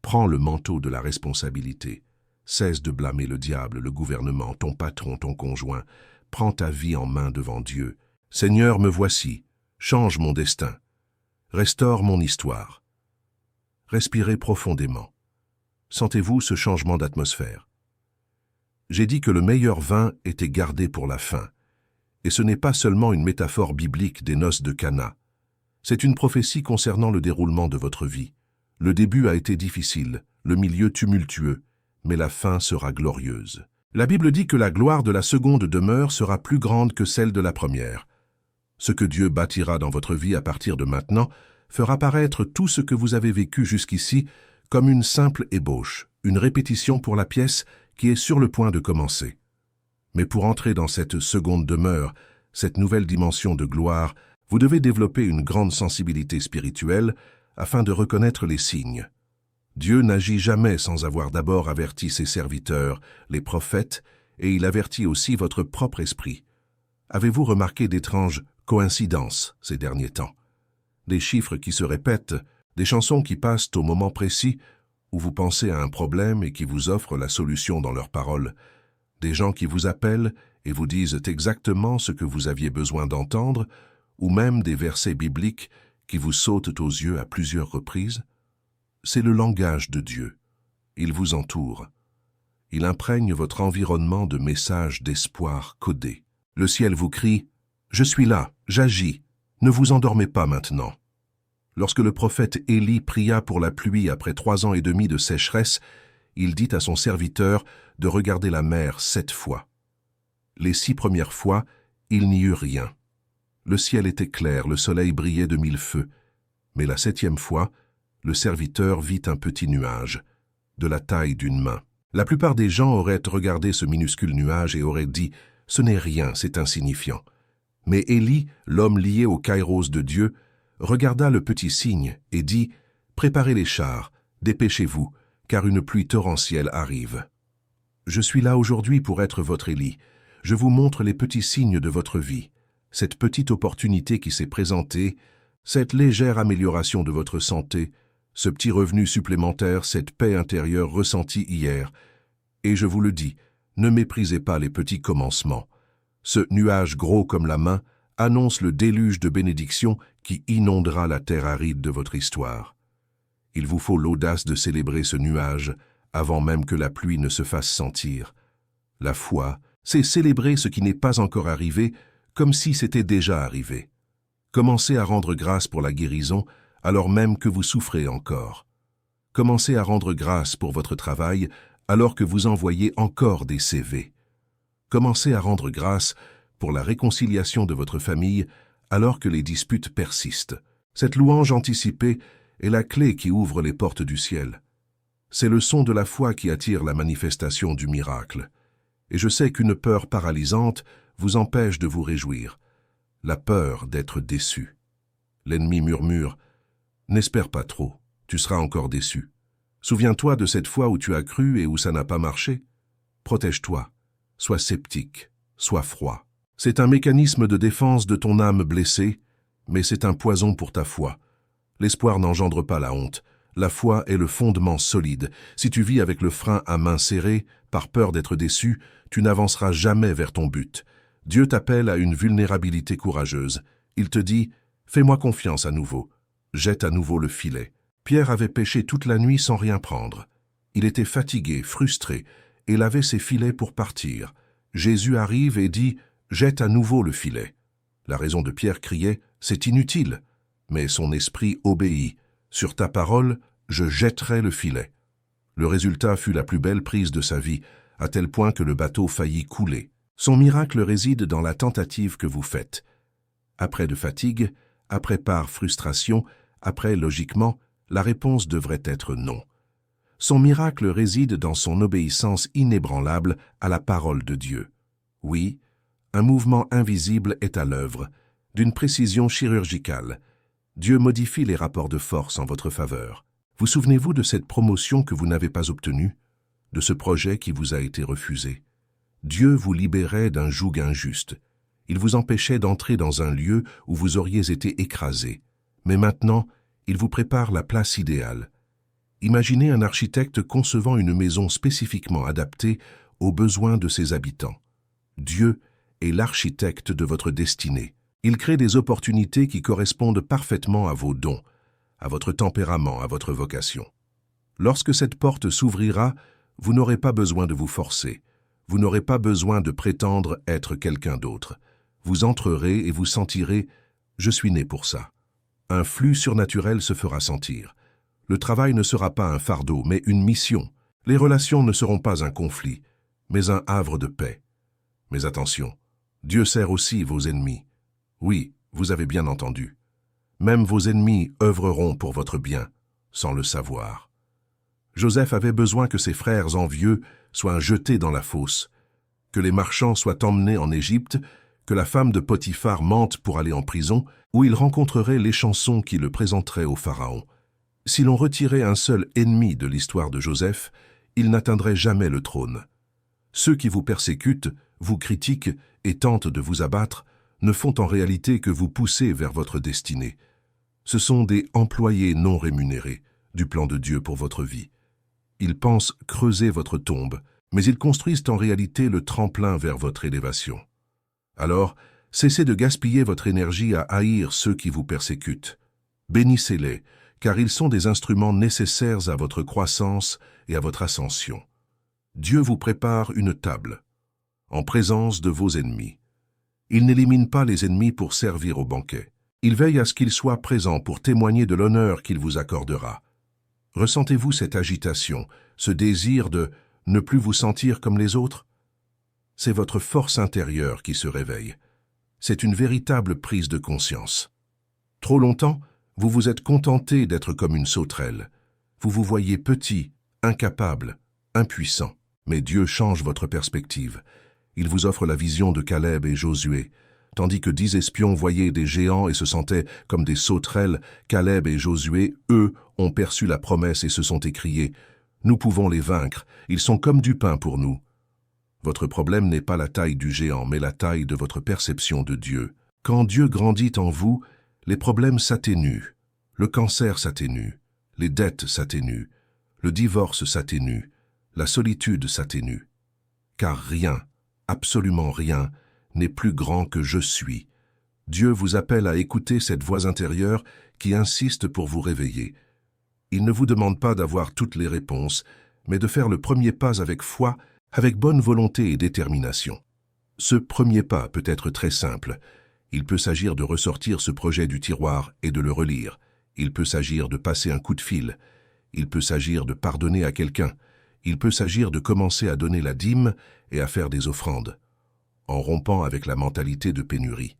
Prends le manteau de la responsabilité. Cesse de blâmer le diable, le gouvernement, ton patron, ton conjoint. Prends ta vie en main devant Dieu. Seigneur, me voici. Change mon destin. Restaure mon histoire. Respirez profondément. Sentez-vous ce changement d'atmosphère? J'ai dit que le meilleur vin était gardé pour la fin. Et ce n'est pas seulement une métaphore biblique des noces de Cana. C'est une prophétie concernant le déroulement de votre vie. Le début a été difficile, le milieu tumultueux, mais la fin sera glorieuse. La Bible dit que la gloire de la seconde demeure sera plus grande que celle de la première. Ce que Dieu bâtira dans votre vie à partir de maintenant fera paraître tout ce que vous avez vécu jusqu'ici comme une simple ébauche, une répétition pour la pièce qui est sur le point de commencer. Mais pour entrer dans cette seconde demeure, cette nouvelle dimension de gloire, vous devez développer une grande sensibilité spirituelle afin de reconnaître les signes. Dieu n'agit jamais sans avoir d'abord averti ses serviteurs, les prophètes, et il avertit aussi votre propre esprit. Avez-vous remarqué d'étranges coïncidences ces derniers temps? Des chiffres qui se répètent, des chansons qui passent au moment précis où vous pensez à un problème et qui vous offrent la solution dans leurs paroles, des gens qui vous appellent et vous disent exactement ce que vous aviez besoin d'entendre, ou même des versets bibliques qui vous sautent aux yeux à plusieurs reprises. C'est le langage de Dieu. Il vous entoure. Il imprègne votre environnement de messages d'espoir codés. Le ciel vous crie « Je suis là, j'agis, ne vous endormez pas maintenant ». Lorsque le prophète Élie pria pour la pluie après 3 ans et demi de sécheresse, il dit à son serviteur de regarder la mer 7 fois. Les 6 premières fois, il n'y eut rien. Le ciel était clair, le soleil brillait de 1000 feux. Mais la 7e fois, le serviteur vit un petit nuage, de la taille d'une main. La plupart des gens auraient regardé ce minuscule nuage et auraient dit « Ce n'est rien, c'est insignifiant ». Mais Élie, l'homme lié au kairos de Dieu, regarda le petit signe et dit « Préparez les chars, dépêchez-vous, car une pluie torrentielle arrive. » Je suis là aujourd'hui pour être votre Élie. Je vous montre les petits signes de votre vie, cette petite opportunité qui s'est présentée, cette légère amélioration de votre santé, ce petit revenu supplémentaire, cette paix intérieure ressentie hier. Et je vous le dis, ne méprisez pas les petits commencements. Ce nuage gros comme la main annonce le déluge de bénédictions qui inondera la terre aride de votre histoire. Il vous faut l'audace de célébrer ce nuage avant même que la pluie ne se fasse sentir. La foi, c'est célébrer ce qui n'est pas encore arrivé comme si c'était déjà arrivé. Commencez à rendre grâce pour la guérison alors même que vous souffrez encore. Commencez à rendre grâce pour votre travail alors que vous envoyez encore des CV. Commencez à rendre grâce pour la réconciliation de votre famille alors que les disputes persistent. Cette louange anticipée est la clé qui ouvre les portes du ciel. C'est le son de la foi qui attire la manifestation du miracle. Et je sais qu'une peur paralysante vous empêche de vous réjouir. La peur d'être déçu. L'ennemi murmure « N'espère pas trop, tu seras encore déçu. Souviens-toi de cette fois où tu as cru et où ça n'a pas marché. Protège-toi, sois sceptique, sois froid. C'est un mécanisme de défense de ton âme blessée, mais c'est un poison pour ta foi. L'espoir n'engendre pas la honte. La foi est le fondement solide. Si tu vis avec le frein à main serrée, Par peur d'être déçu, tu n'avanceras jamais vers ton but. Dieu t'appelle à une vulnérabilité courageuse. Il te dit « Fais-moi confiance à nouveau. Jette à nouveau le filet. » Pierre avait pêché toute la nuit sans rien prendre. Il était fatigué, frustré, et lavait ses filets pour partir. Jésus arrive et dit « Jette à nouveau le filet. » La raison de Pierre criait « C'est inutile !» Mais son esprit obéit. « Sur ta parole, je jetterai le filet. » Le résultat fut la plus belle prise de sa vie, à tel point que le bateau faillit couler. Son miracle réside dans la tentative que vous faites. Après de fatigue, après par frustration, après logiquement, la réponse devrait être non. Son miracle réside dans son obéissance inébranlable à la parole de Dieu. Oui, un mouvement invisible est à l'œuvre, d'une précision chirurgicale. Dieu modifie les rapports de force en votre faveur. Vous souvenez-vous de cette promotion que vous n'avez pas obtenue, de ce projet qui vous a été refusé? Dieu vous libérait d'un joug injuste. Il vous empêchait d'entrer dans un lieu où vous auriez été écrasé. Mais maintenant, il vous prépare la place idéale. Imaginez un architecte concevant une maison spécifiquement adaptée aux besoins de ses habitants. Dieu est l'architecte de votre destinée. Il crée des opportunités qui correspondent parfaitement à vos dons, à votre tempérament, à votre vocation. Lorsque cette porte s'ouvrira, vous n'aurez pas besoin de vous forcer. Vous n'aurez pas besoin de prétendre être quelqu'un d'autre. Vous entrerez et vous sentirez « Je suis né pour ça ». Un flux surnaturel se fera sentir. Le travail ne sera pas un fardeau, mais une mission. Les relations ne seront pas un conflit, mais un havre de paix. Mais attention, Dieu sert aussi vos ennemis. Oui, vous avez bien entendu. Même vos ennemis œuvreront pour votre bien, sans le savoir. Joseph avait besoin que ses frères envieux soient jetés dans la fosse, que les marchands soient emmenés en Égypte, que la femme de Potiphar mente pour aller en prison, où il rencontrerait l'échanson qui le présenterait au Pharaon. Si l'on retirait un seul ennemi de l'histoire de Joseph, il n'atteindrait jamais le trône. Ceux qui vous persécutent, vous critiquent et tentent de vous abattre, ne font en réalité que vous pousser vers votre destinée. Ce sont des employés non rémunérés du plan de Dieu pour votre vie. Ils pensent creuser votre tombe, mais ils construisent en réalité le tremplin vers votre élévation. Alors, cessez de gaspiller votre énergie à haïr ceux qui vous persécutent. Bénissez-les, car ils sont des instruments nécessaires à votre croissance et à votre ascension. Dieu vous prépare une table, en présence de vos ennemis. Il n'élimine pas les ennemis pour servir au banquet. Il veille à ce qu'ils soient présents pour témoigner de l'honneur qu'il vous accordera. Ressentez-vous cette agitation, ce désir de ne plus vous sentir comme les autres? C'est votre force intérieure qui se réveille. C'est une véritable prise de conscience. Trop longtemps, vous vous êtes contenté d'être comme une sauterelle. Vous vous voyez petit, incapable, impuissant. Mais Dieu change votre perspective. Il vous offre la vision de Caleb et Josué. Tandis que 10 espions voyaient des géants et se sentaient comme des sauterelles, Caleb et Josué, eux, ont perçu la promesse et se sont écriés « Nous pouvons les vaincre, ils sont comme du pain pour nous ». Votre problème n'est pas la taille du géant, mais la taille de votre perception de Dieu. Quand Dieu grandit en vous, les problèmes s'atténuent, le cancer s'atténue, les dettes s'atténuent, le divorce s'atténue, la solitude s'atténue. Car rien, absolument rien, n'est plus grand que je suis. Dieu vous appelle à écouter cette voix intérieure qui insiste pour vous réveiller. Il ne vous demande pas d'avoir toutes les réponses, mais de faire le premier pas avec foi, avec bonne volonté et détermination. Ce premier pas peut être très simple. Il peut s'agir de ressortir ce projet du tiroir et de le relire. Il peut s'agir de passer un coup de fil. Il peut s'agir de pardonner à quelqu'un. Il peut s'agir de commencer à donner la dîme et à faire des offrandes, en rompant avec la mentalité de pénurie.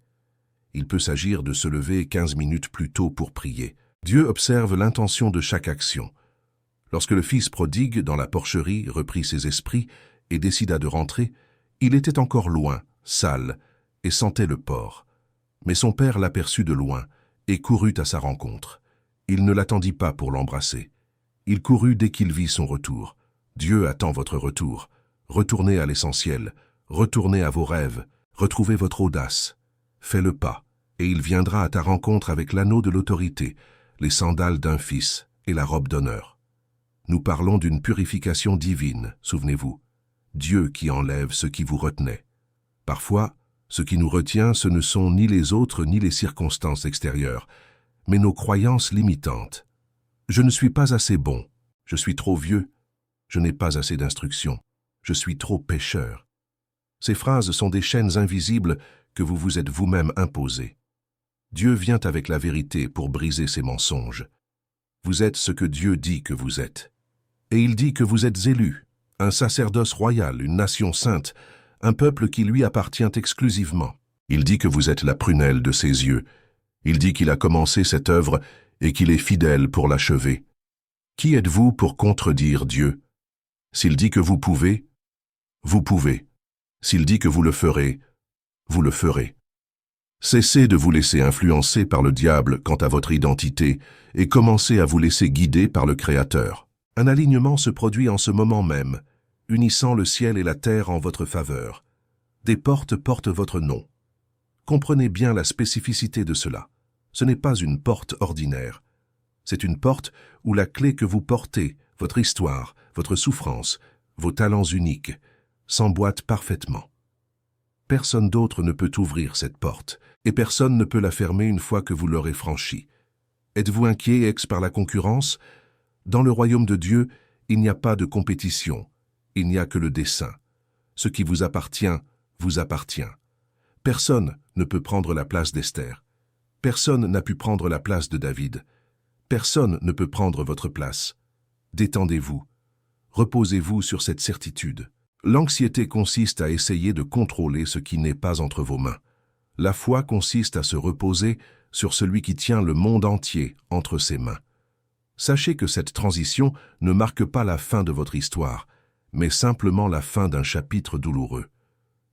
Il peut s'agir de se lever 15 minutes plus tôt pour prier. Dieu observe l'intention de chaque action. Lorsque le fils prodigue, dans la porcherie, reprit ses esprits et décida de rentrer, il était encore loin, sale, et sentait le porc. Mais son père l'aperçut de loin et courut à sa rencontre. Il ne l'attendit pas pour l'embrasser. Il courut dès qu'il vit son retour. Dieu attend votre retour. Retournez à l'essentiel. Retournez à vos rêves. Retrouvez votre audace. Fais le pas, et il viendra à ta rencontre avec l'anneau de l'autorité, les sandales d'un fils et la robe d'honneur. Nous parlons d'une purification divine, souvenez-vous. Dieu qui enlève ce qui vous retenait. Parfois, ce qui nous retient, ce ne sont ni les autres ni les circonstances extérieures, mais nos croyances limitantes. Je ne suis pas assez bon, je suis trop vieux, je n'ai pas assez d'instruction, je suis trop pécheur. Ces phrases sont des chaînes invisibles que vous vous êtes vous-même imposées. Dieu vient avec la vérité pour briser ces mensonges. Vous êtes ce que Dieu dit que vous êtes. Et il dit que vous êtes élus, un sacerdoce royal, une nation sainte, un peuple qui lui appartient exclusivement. Il dit que vous êtes la prunelle de ses yeux. Il dit qu'il a commencé cette œuvre et qu'il est fidèle pour l'achever. Qui êtes-vous pour contredire Dieu? S'il dit que vous pouvez, vous pouvez. S'il dit que vous le ferez, vous le ferez. Cessez de vous laisser influencer par le diable quant à votre identité et commencez à vous laisser guider par le Créateur. Un alignement se produit en ce moment même, unissant le ciel et la terre en votre faveur. Des portes portent votre nom. Comprenez bien la spécificité de cela. Ce n'est pas une porte ordinaire. C'est une porte où la clé que vous portez, votre histoire, votre souffrance, vos talents uniques, s'emboîtent parfaitement. Personne d'autre ne peut ouvrir cette porte, et personne ne peut la fermer une fois que vous l'aurez franchie. Êtes-vous inquiet, ex par la concurrence? Dans le royaume de Dieu, il n'y a pas de compétition, il n'y a que le dessein. Ce qui vous appartient, vous appartient. Personne ne peut prendre la place d'Esther. Personne n'a pu prendre la place de David. Personne ne peut prendre votre place. Détendez-vous. Reposez-vous sur cette certitude. L'anxiété consiste à essayer de contrôler ce qui n'est pas entre vos mains. La foi consiste à se reposer sur celui qui tient le monde entier entre ses mains. Sachez que cette transition ne marque pas la fin de votre histoire, mais simplement la fin d'un chapitre douloureux.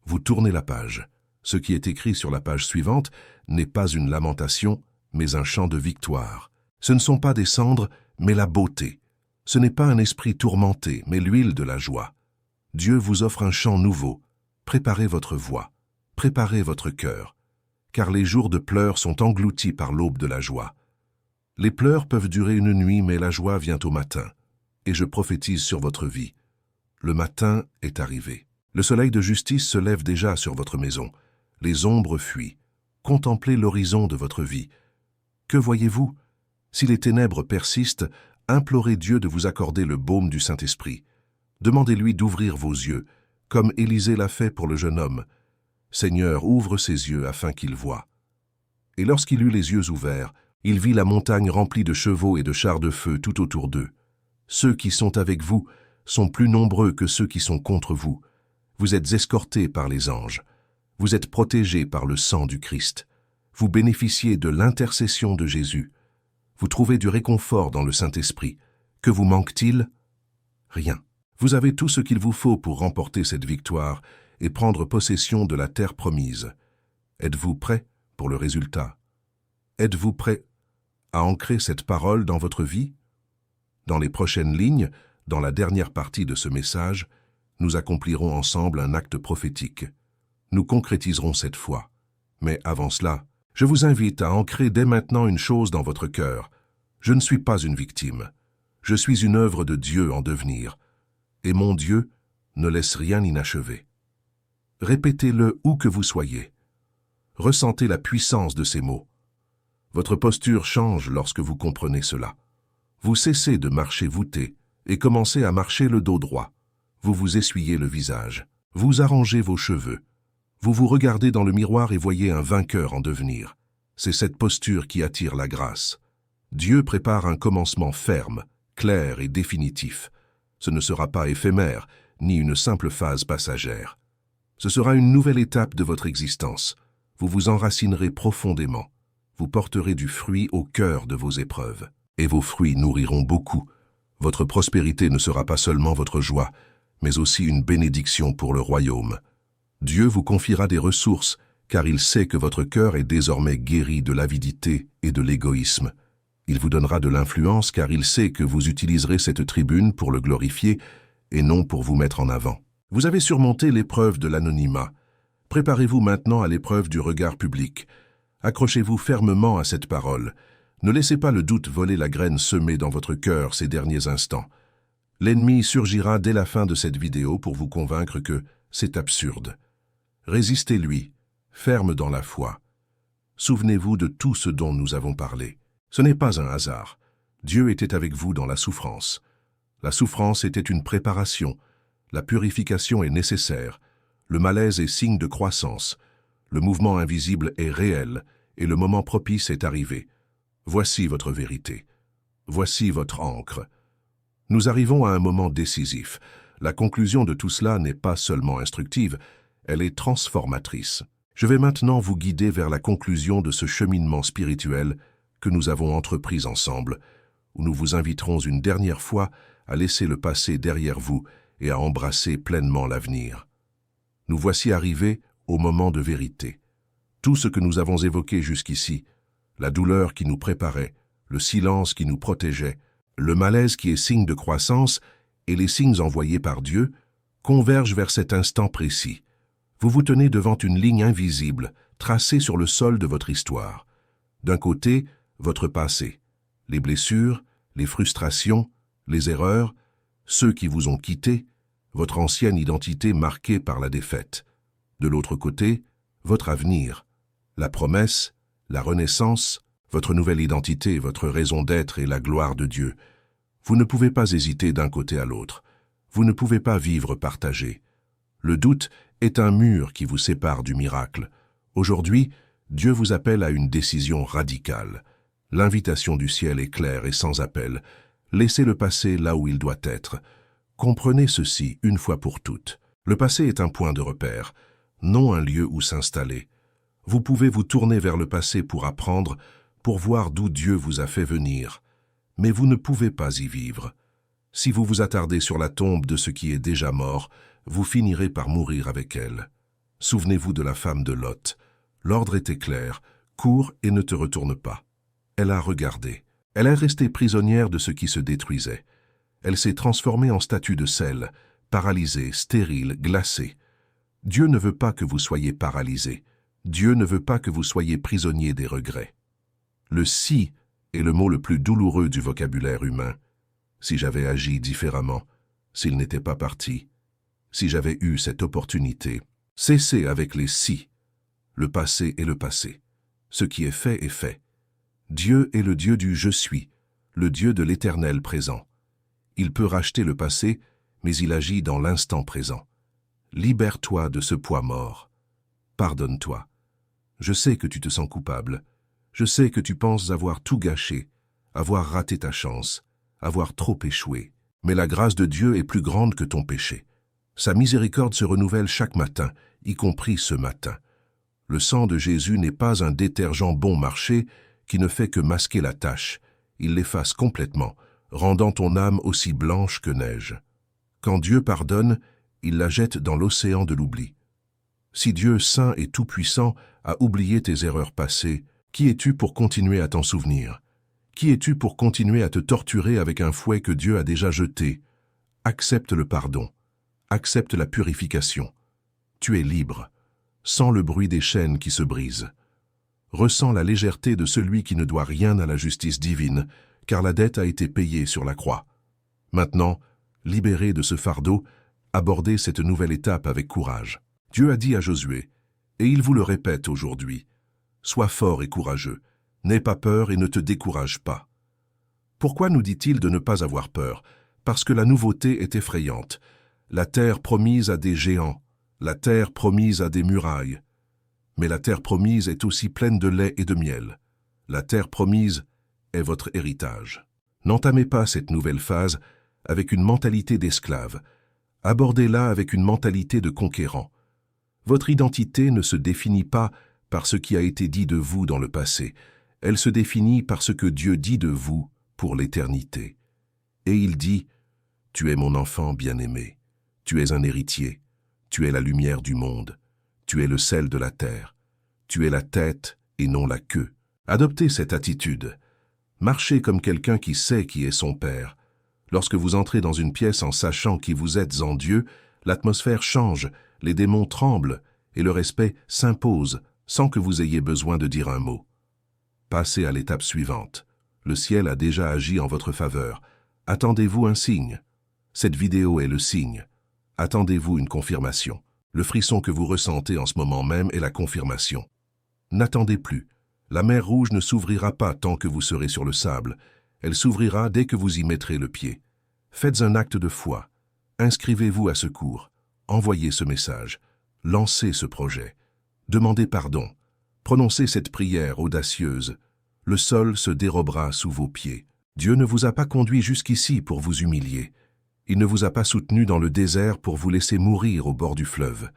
Vous tournez la page. Ce qui est écrit sur la page suivante n'est pas une lamentation, mais un chant de victoire. Ce ne sont pas des cendres, mais la beauté. Ce n'est pas un esprit tourmenté, mais l'huile de la joie. Dieu vous offre un chant nouveau. Préparez votre voix, préparez votre cœur, car les jours de pleurs sont engloutis par l'aube de la joie. Les pleurs peuvent durer une nuit, mais la joie vient au matin. Et je prophétise sur votre vie. Le matin est arrivé. Le soleil de justice se lève déjà sur votre maison. Les ombres fuient. Contemplez l'horizon de votre vie. Que voyez-vous? Si les ténèbres persistent, implorez Dieu de vous accorder le baume du Saint-Esprit. Demandez-lui d'ouvrir vos yeux, comme Élisée l'a fait pour le jeune homme. Seigneur, ouvre ses yeux afin qu'il voie. Et lorsqu'il eut les yeux ouverts, il vit la montagne remplie de chevaux et de chars de feu tout autour d'eux. Ceux qui sont avec vous sont plus nombreux que ceux qui sont contre vous. Vous êtes escortés par les anges. Vous êtes protégés par le sang du Christ. Vous bénéficiez de l'intercession de Jésus. Vous trouvez du réconfort dans le Saint-Esprit. Que vous manque-t-il? Rien. Vous avez tout ce qu'il vous faut pour remporter cette victoire et prendre possession de la terre promise. Êtes-vous prêt pour le résultat? Êtes-vous prêt à ancrer cette parole dans votre vie? Dans les prochaines lignes, dans la dernière partie de ce message, nous accomplirons ensemble un acte prophétique. Nous concrétiserons cette foi. Mais avant cela, je vous invite à ancrer dès maintenant une chose dans votre cœur. Je ne suis pas une victime. Je suis une œuvre de Dieu en devenir. Et mon Dieu ne laisse rien inachevé. Répétez-le où que vous soyez. Ressentez la puissance de ces mots. Votre posture change lorsque vous comprenez cela. Vous cessez de marcher voûté et commencez à marcher le dos droit. Vous vous essuyez le visage. Vous arrangez vos cheveux. Vous vous regardez dans le miroir et voyez un vainqueur en devenir. C'est cette posture qui attire la grâce. Dieu prépare un commencement ferme, clair et définitif. Ce ne sera pas éphémère, ni une simple phase passagère. Ce sera une nouvelle étape de votre existence. Vous vous enracinerez profondément. Vous porterez du fruit au cœur de vos épreuves. Et vos fruits nourriront beaucoup. Votre prospérité ne sera pas seulement votre joie, mais aussi une bénédiction pour le royaume. Dieu vous confiera des ressources, car il sait que votre cœur est désormais guéri de l'avidité et de l'égoïsme. Il vous donnera de l'influence, car il sait que vous utiliserez cette tribune pour le glorifier et non pour vous mettre en avant. Vous avez surmonté l'épreuve de l'anonymat. Préparez-vous maintenant à l'épreuve du regard public. Accrochez-vous fermement à cette parole. Ne laissez pas le doute voler la graine semée dans votre cœur ces derniers instants. L'ennemi surgira dès la fin de cette vidéo pour vous convaincre que c'est absurde. Résistez-lui, ferme dans la foi. Souvenez-vous de tout ce dont nous avons parlé. Ce n'est pas un hasard. Dieu était avec vous dans la souffrance. La souffrance était une préparation. La purification est nécessaire. Le malaise est signe de croissance. Le mouvement invisible est réel et le moment propice est arrivé. Voici votre vérité. Voici votre encre. Nous arrivons à un moment décisif. La conclusion de tout cela n'est pas seulement instructive, elle est transformatrice. Je vais maintenant vous guider vers la conclusion de ce cheminement spirituel que nous avons entrepris ensemble, où nous vous inviterons une dernière fois à laisser le passé derrière vous et à embrasser pleinement l'avenir. Nous voici arrivés au moment de vérité. Tout ce que nous avons évoqué jusqu'ici, la douleur qui nous préparait, le silence qui nous protégeait, le malaise qui est signe de croissance et les signes envoyés par Dieu, convergent vers cet instant précis. Vous vous tenez devant une ligne invisible, tracée sur le sol de votre histoire. D'un côté, votre passé, les blessures, les frustrations, les erreurs, ceux qui vous ont quitté, votre ancienne identité marquée par la défaite. De l'autre côté, votre avenir, la promesse, la renaissance, votre nouvelle identité, votre raison d'être et la gloire de Dieu. Vous ne pouvez pas hésiter d'un côté à l'autre. Vous ne pouvez pas vivre partagé. Le doute est un mur qui vous sépare du miracle. Aujourd'hui, Dieu vous appelle à une décision radicale. L'invitation du ciel est claire et sans appel. Laissez le passé là où il doit être. Comprenez ceci une fois pour toutes. Le passé est un point de repère, non un lieu où s'installer. Vous pouvez vous tourner vers le passé pour apprendre, pour voir d'où Dieu vous a fait venir. Mais vous ne pouvez pas y vivre. Si vous vous attardez sur la tombe de ce qui est déjà mort, vous finirez par mourir avec elle. Souvenez-vous de la femme de Lot. L'ordre était clair, cours et ne te retourne pas. Elle a regardé. Elle est restée prisonnière de ce qui se détruisait. Elle s'est transformée en statue de sel, paralysée, stérile, glacée. Dieu ne veut pas que vous soyez paralysé. Dieu ne veut pas que vous soyez prisonnier des regrets. Le « si » est le mot le plus douloureux du vocabulaire humain. Si j'avais agi différemment, s'il n'était pas parti, si j'avais eu cette opportunité, cessez avec les « si ». Le passé est le passé. Ce qui est fait est fait. Dieu est le Dieu du « je suis », le Dieu de l'éternel présent. Il peut racheter le passé, mais il agit dans l'instant présent. Libère-toi de ce poids mort. Pardonne-toi. Je sais que tu te sens coupable. Je sais que tu penses avoir tout gâché, avoir raté ta chance, avoir trop échoué. Mais la grâce de Dieu est plus grande que ton péché. Sa miséricorde se renouvelle chaque matin, y compris ce matin. Le sang de Jésus n'est pas un détergent bon marché qui ne fait que masquer la tache. Il l'efface complètement, rendant ton âme aussi blanche que neige. Quand Dieu pardonne, il la jette dans l'océan de l'oubli. Si Dieu saint et tout-puissant a oublié tes erreurs passées, qui es-tu pour continuer à t'en souvenir? Qui es-tu pour continuer à te torturer avec un fouet que Dieu a déjà jeté? Accepte le pardon. Accepte la purification. Tu es libre. Sens le bruit des chaînes qui se brisent. Ressens la légèreté de celui qui ne doit rien à la justice divine, car la dette a été payée sur la croix. Maintenant, libéré de ce fardeau, abordez cette nouvelle étape avec courage. Dieu a dit à Josué, et il vous le répète aujourd'hui, sois fort et courageux, n'aie pas peur et ne te décourage pas. Pourquoi nous dit-il de ne pas avoir peur? Parce que la nouveauté est effrayante. La terre promise à des géants, la terre promise à des murailles. Mais la terre promise est aussi pleine de lait et de miel. La terre promise est votre héritage. N'entamez pas cette nouvelle phase avec une mentalité d'esclave. Abordez-la avec une mentalité de conquérant. Votre identité ne se définit pas par ce qui a été dit de vous dans le passé. Elle se définit par ce que Dieu dit de vous pour l'éternité. Et il dit, « Tu es mon enfant bien-aimé, tu es un héritier, tu es la lumière du monde, tu es le sel de la terre, tu es la tête et non la queue. » Adoptez cette attitude. Marchez comme quelqu'un qui sait qui est son Père. Lorsque vous entrez dans une pièce en sachant qui vous êtes en Dieu, l'atmosphère change, les démons tremblent et le respect s'impose sans que vous ayez besoin de dire un mot. Passez à l'étape suivante. Le ciel a déjà agi en votre faveur. Attendez-vous un signe. Cette vidéo est le signe. Attendez-vous une confirmation. Le frisson que vous ressentez en ce moment même est la confirmation. N'attendez plus. La mer Rouge ne s'ouvrira pas tant que vous serez sur le sable. Elle s'ouvrira dès que vous y mettrez le pied. Faites un acte de foi. Inscrivez-vous à ce cours. Envoyez ce message. Lancez ce projet. Demandez pardon. Prononcez cette prière audacieuse. Le sol se dérobera sous vos pieds. Dieu ne vous a pas conduit jusqu'ici pour vous humilier. Il ne vous a pas soutenu dans le désert pour vous laisser mourir au bord du fleuve.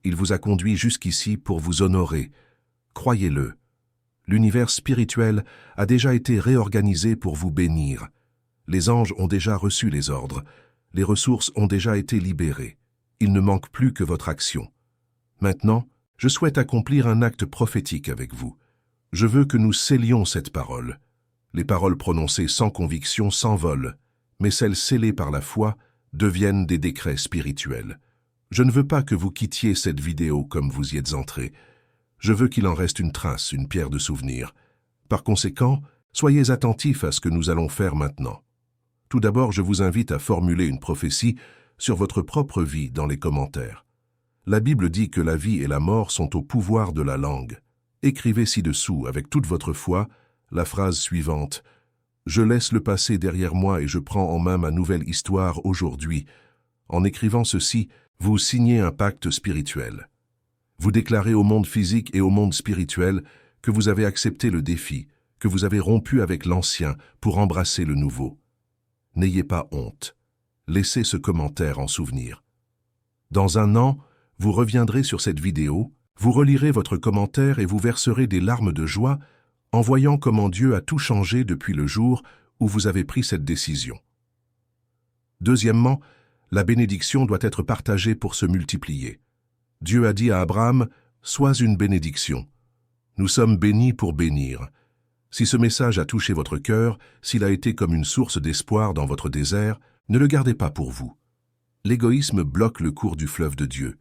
Il vous a conduit jusqu'ici pour vous honorer. Croyez-le. L'univers spirituel a déjà été réorganisé pour vous bénir. Les anges ont déjà reçu les ordres. Les ressources ont déjà été libérées. Il ne manque plus que votre action. Maintenant, je souhaite accomplir un acte prophétique avec vous. Je veux que nous scellions cette parole. Les paroles prononcées sans conviction s'envolent, mais celles scellées par la foi deviennent des décrets spirituels. Je ne veux pas que vous quittiez cette vidéo comme vous y êtes entré. Je veux qu'il en reste une trace, une pierre de souvenir. Par conséquent, soyez attentifs à ce que nous allons faire maintenant. Tout d'abord, je vous invite à formuler une prophétie sur votre propre vie dans les commentaires. La Bible dit que la vie et la mort sont au pouvoir de la langue. Écrivez ci-dessous, avec toute votre foi, la phrase suivante. « Je laisse le passé derrière moi et je prends en main ma nouvelle histoire aujourd'hui. » En écrivant ceci, vous signez un pacte spirituel. Vous déclarez au monde physique et au monde spirituel que vous avez accepté le défi, que vous avez rompu avec l'ancien pour embrasser le nouveau. N'ayez pas honte. Laissez ce commentaire en souvenir. Dans un an, vous reviendrez sur cette vidéo, vous relirez votre commentaire et vous verserez des larmes de joie en voyant comment Dieu a tout changé depuis le jour où vous avez pris cette décision. Deuxièmement, la bénédiction doit être partagée pour se multiplier. Dieu a dit à Abraham, « Sois une bénédiction ». Nous sommes bénis pour bénir. Si ce message a touché votre cœur, s'il a été comme une source d'espoir dans votre désert, ne le gardez pas pour vous. L'égoïsme bloque le cours du fleuve de Dieu.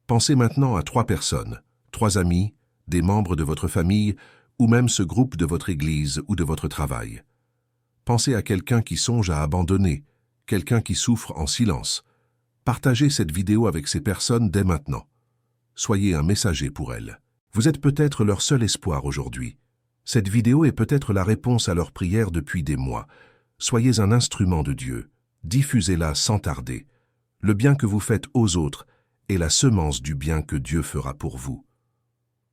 Pensez maintenant à 3 personnes, 3 amis, des membres de votre famille, ou même ce groupe de votre église ou de votre travail. Pensez à quelqu'un qui songe à abandonner, quelqu'un qui souffre en silence. Partagez cette vidéo avec ces personnes dès maintenant. Soyez un messager pour elles. Vous êtes peut-être leur seul espoir aujourd'hui. Cette vidéo est peut-être la réponse à leurs prières depuis des mois. Soyez un instrument de Dieu. Diffusez-la sans tarder. Le bien que vous faites aux autres est la semence du bien que Dieu fera pour vous.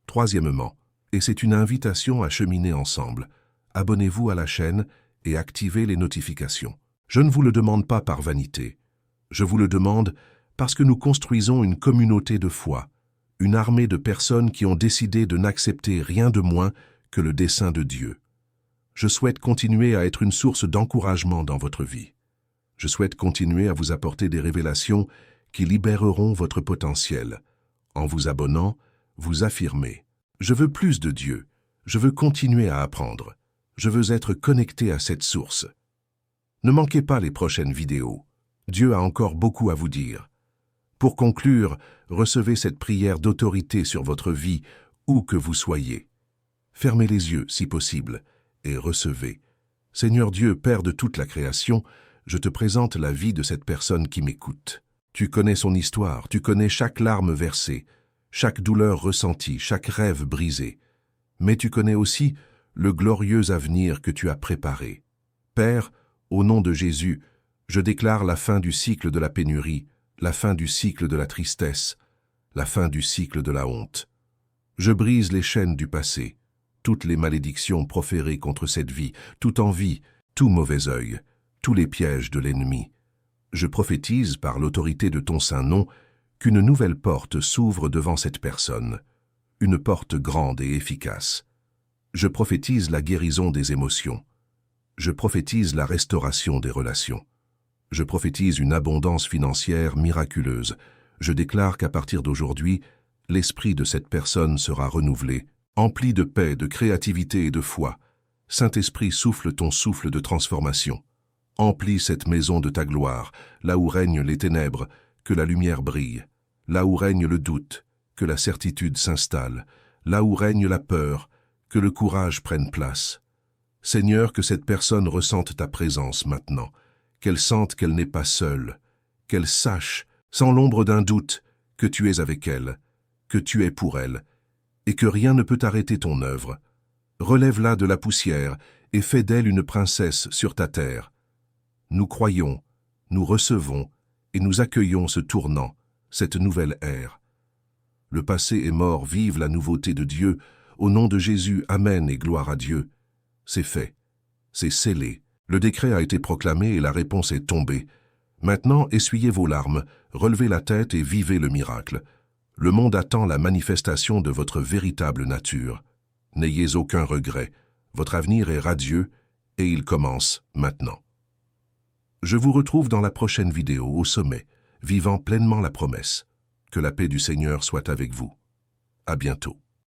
Troisièmement, et c'est une invitation à cheminer ensemble, abonnez-vous à la chaîne et activez les notifications. Je ne vous le demande pas par vanité. Je vous le demande parce que nous construisons une communauté de foi, une armée de personnes qui ont décidé de n'accepter rien de moins que le dessein de Dieu. Je souhaite continuer à être une source d'encouragement dans votre vie. Je souhaite continuer à vous apporter des révélations qui libéreront votre potentiel. En vous abonnant, vous affirmez « Je veux plus de Dieu. Je veux continuer à apprendre. Je veux être connecté à cette source. » Ne manquez pas les prochaines vidéos. Dieu a encore beaucoup à vous dire. Pour conclure, recevez cette prière d'autorité sur votre vie, où que vous soyez. Fermez les yeux, si possible, et recevez. Seigneur Dieu, Père de toute la création, je te présente la vie de cette personne qui m'écoute. Tu connais son histoire, tu connais chaque larme versée, chaque douleur ressentie, chaque rêve brisé. Mais tu connais aussi le glorieux avenir que tu as préparé. Père, au nom de Jésus, je déclare la fin du cycle de la pénurie, la fin du cycle de la tristesse, la fin du cycle de la honte. Je brise les chaînes du passé, toutes les malédictions proférées contre cette vie, toute envie, tout mauvais œil, tous les pièges de l'ennemi. Je prophétise par l'autorité de ton saint nom qu'une nouvelle porte s'ouvre devant cette personne, une porte grande et efficace. Je prophétise la guérison des émotions. Je prophétise la restauration des relations. Je prophétise une abondance financière miraculeuse. Je déclare qu'à partir d'aujourd'hui, l'esprit de cette personne sera renouvelé, empli de paix, de créativité et de foi. Saint-Esprit, souffle ton souffle de transformation. Emplis cette maison de ta gloire, là où règnent les ténèbres, que la lumière brille. Là où règne le doute, que la certitude s'installe. Là où règne la peur, que le courage prenne place. Seigneur, que cette personne ressente ta présence maintenant, qu'elle sente qu'elle n'est pas seule, qu'elle sache, sans l'ombre d'un doute, que tu es avec elle, que tu es pour elle, et que rien ne peut arrêter ton œuvre. Relève-la de la poussière et fais d'elle une princesse sur ta terre. Nous croyons, nous recevons et nous accueillons ce tournant, cette nouvelle ère. Le passé est mort, vive la nouveauté de Dieu. Au nom de Jésus, Amen et gloire à Dieu. C'est fait, c'est scellé. Le décret a été proclamé et la réponse est tombée. Maintenant, essuyez vos larmes, relevez la tête et vivez le miracle. Le monde attend la manifestation de votre véritable nature. N'ayez aucun regret. Votre avenir est radieux et il commence maintenant. Je vous retrouve dans la prochaine vidéo au sommet, vivant pleinement la promesse. Que la paix du Seigneur soit avec vous. À bientôt.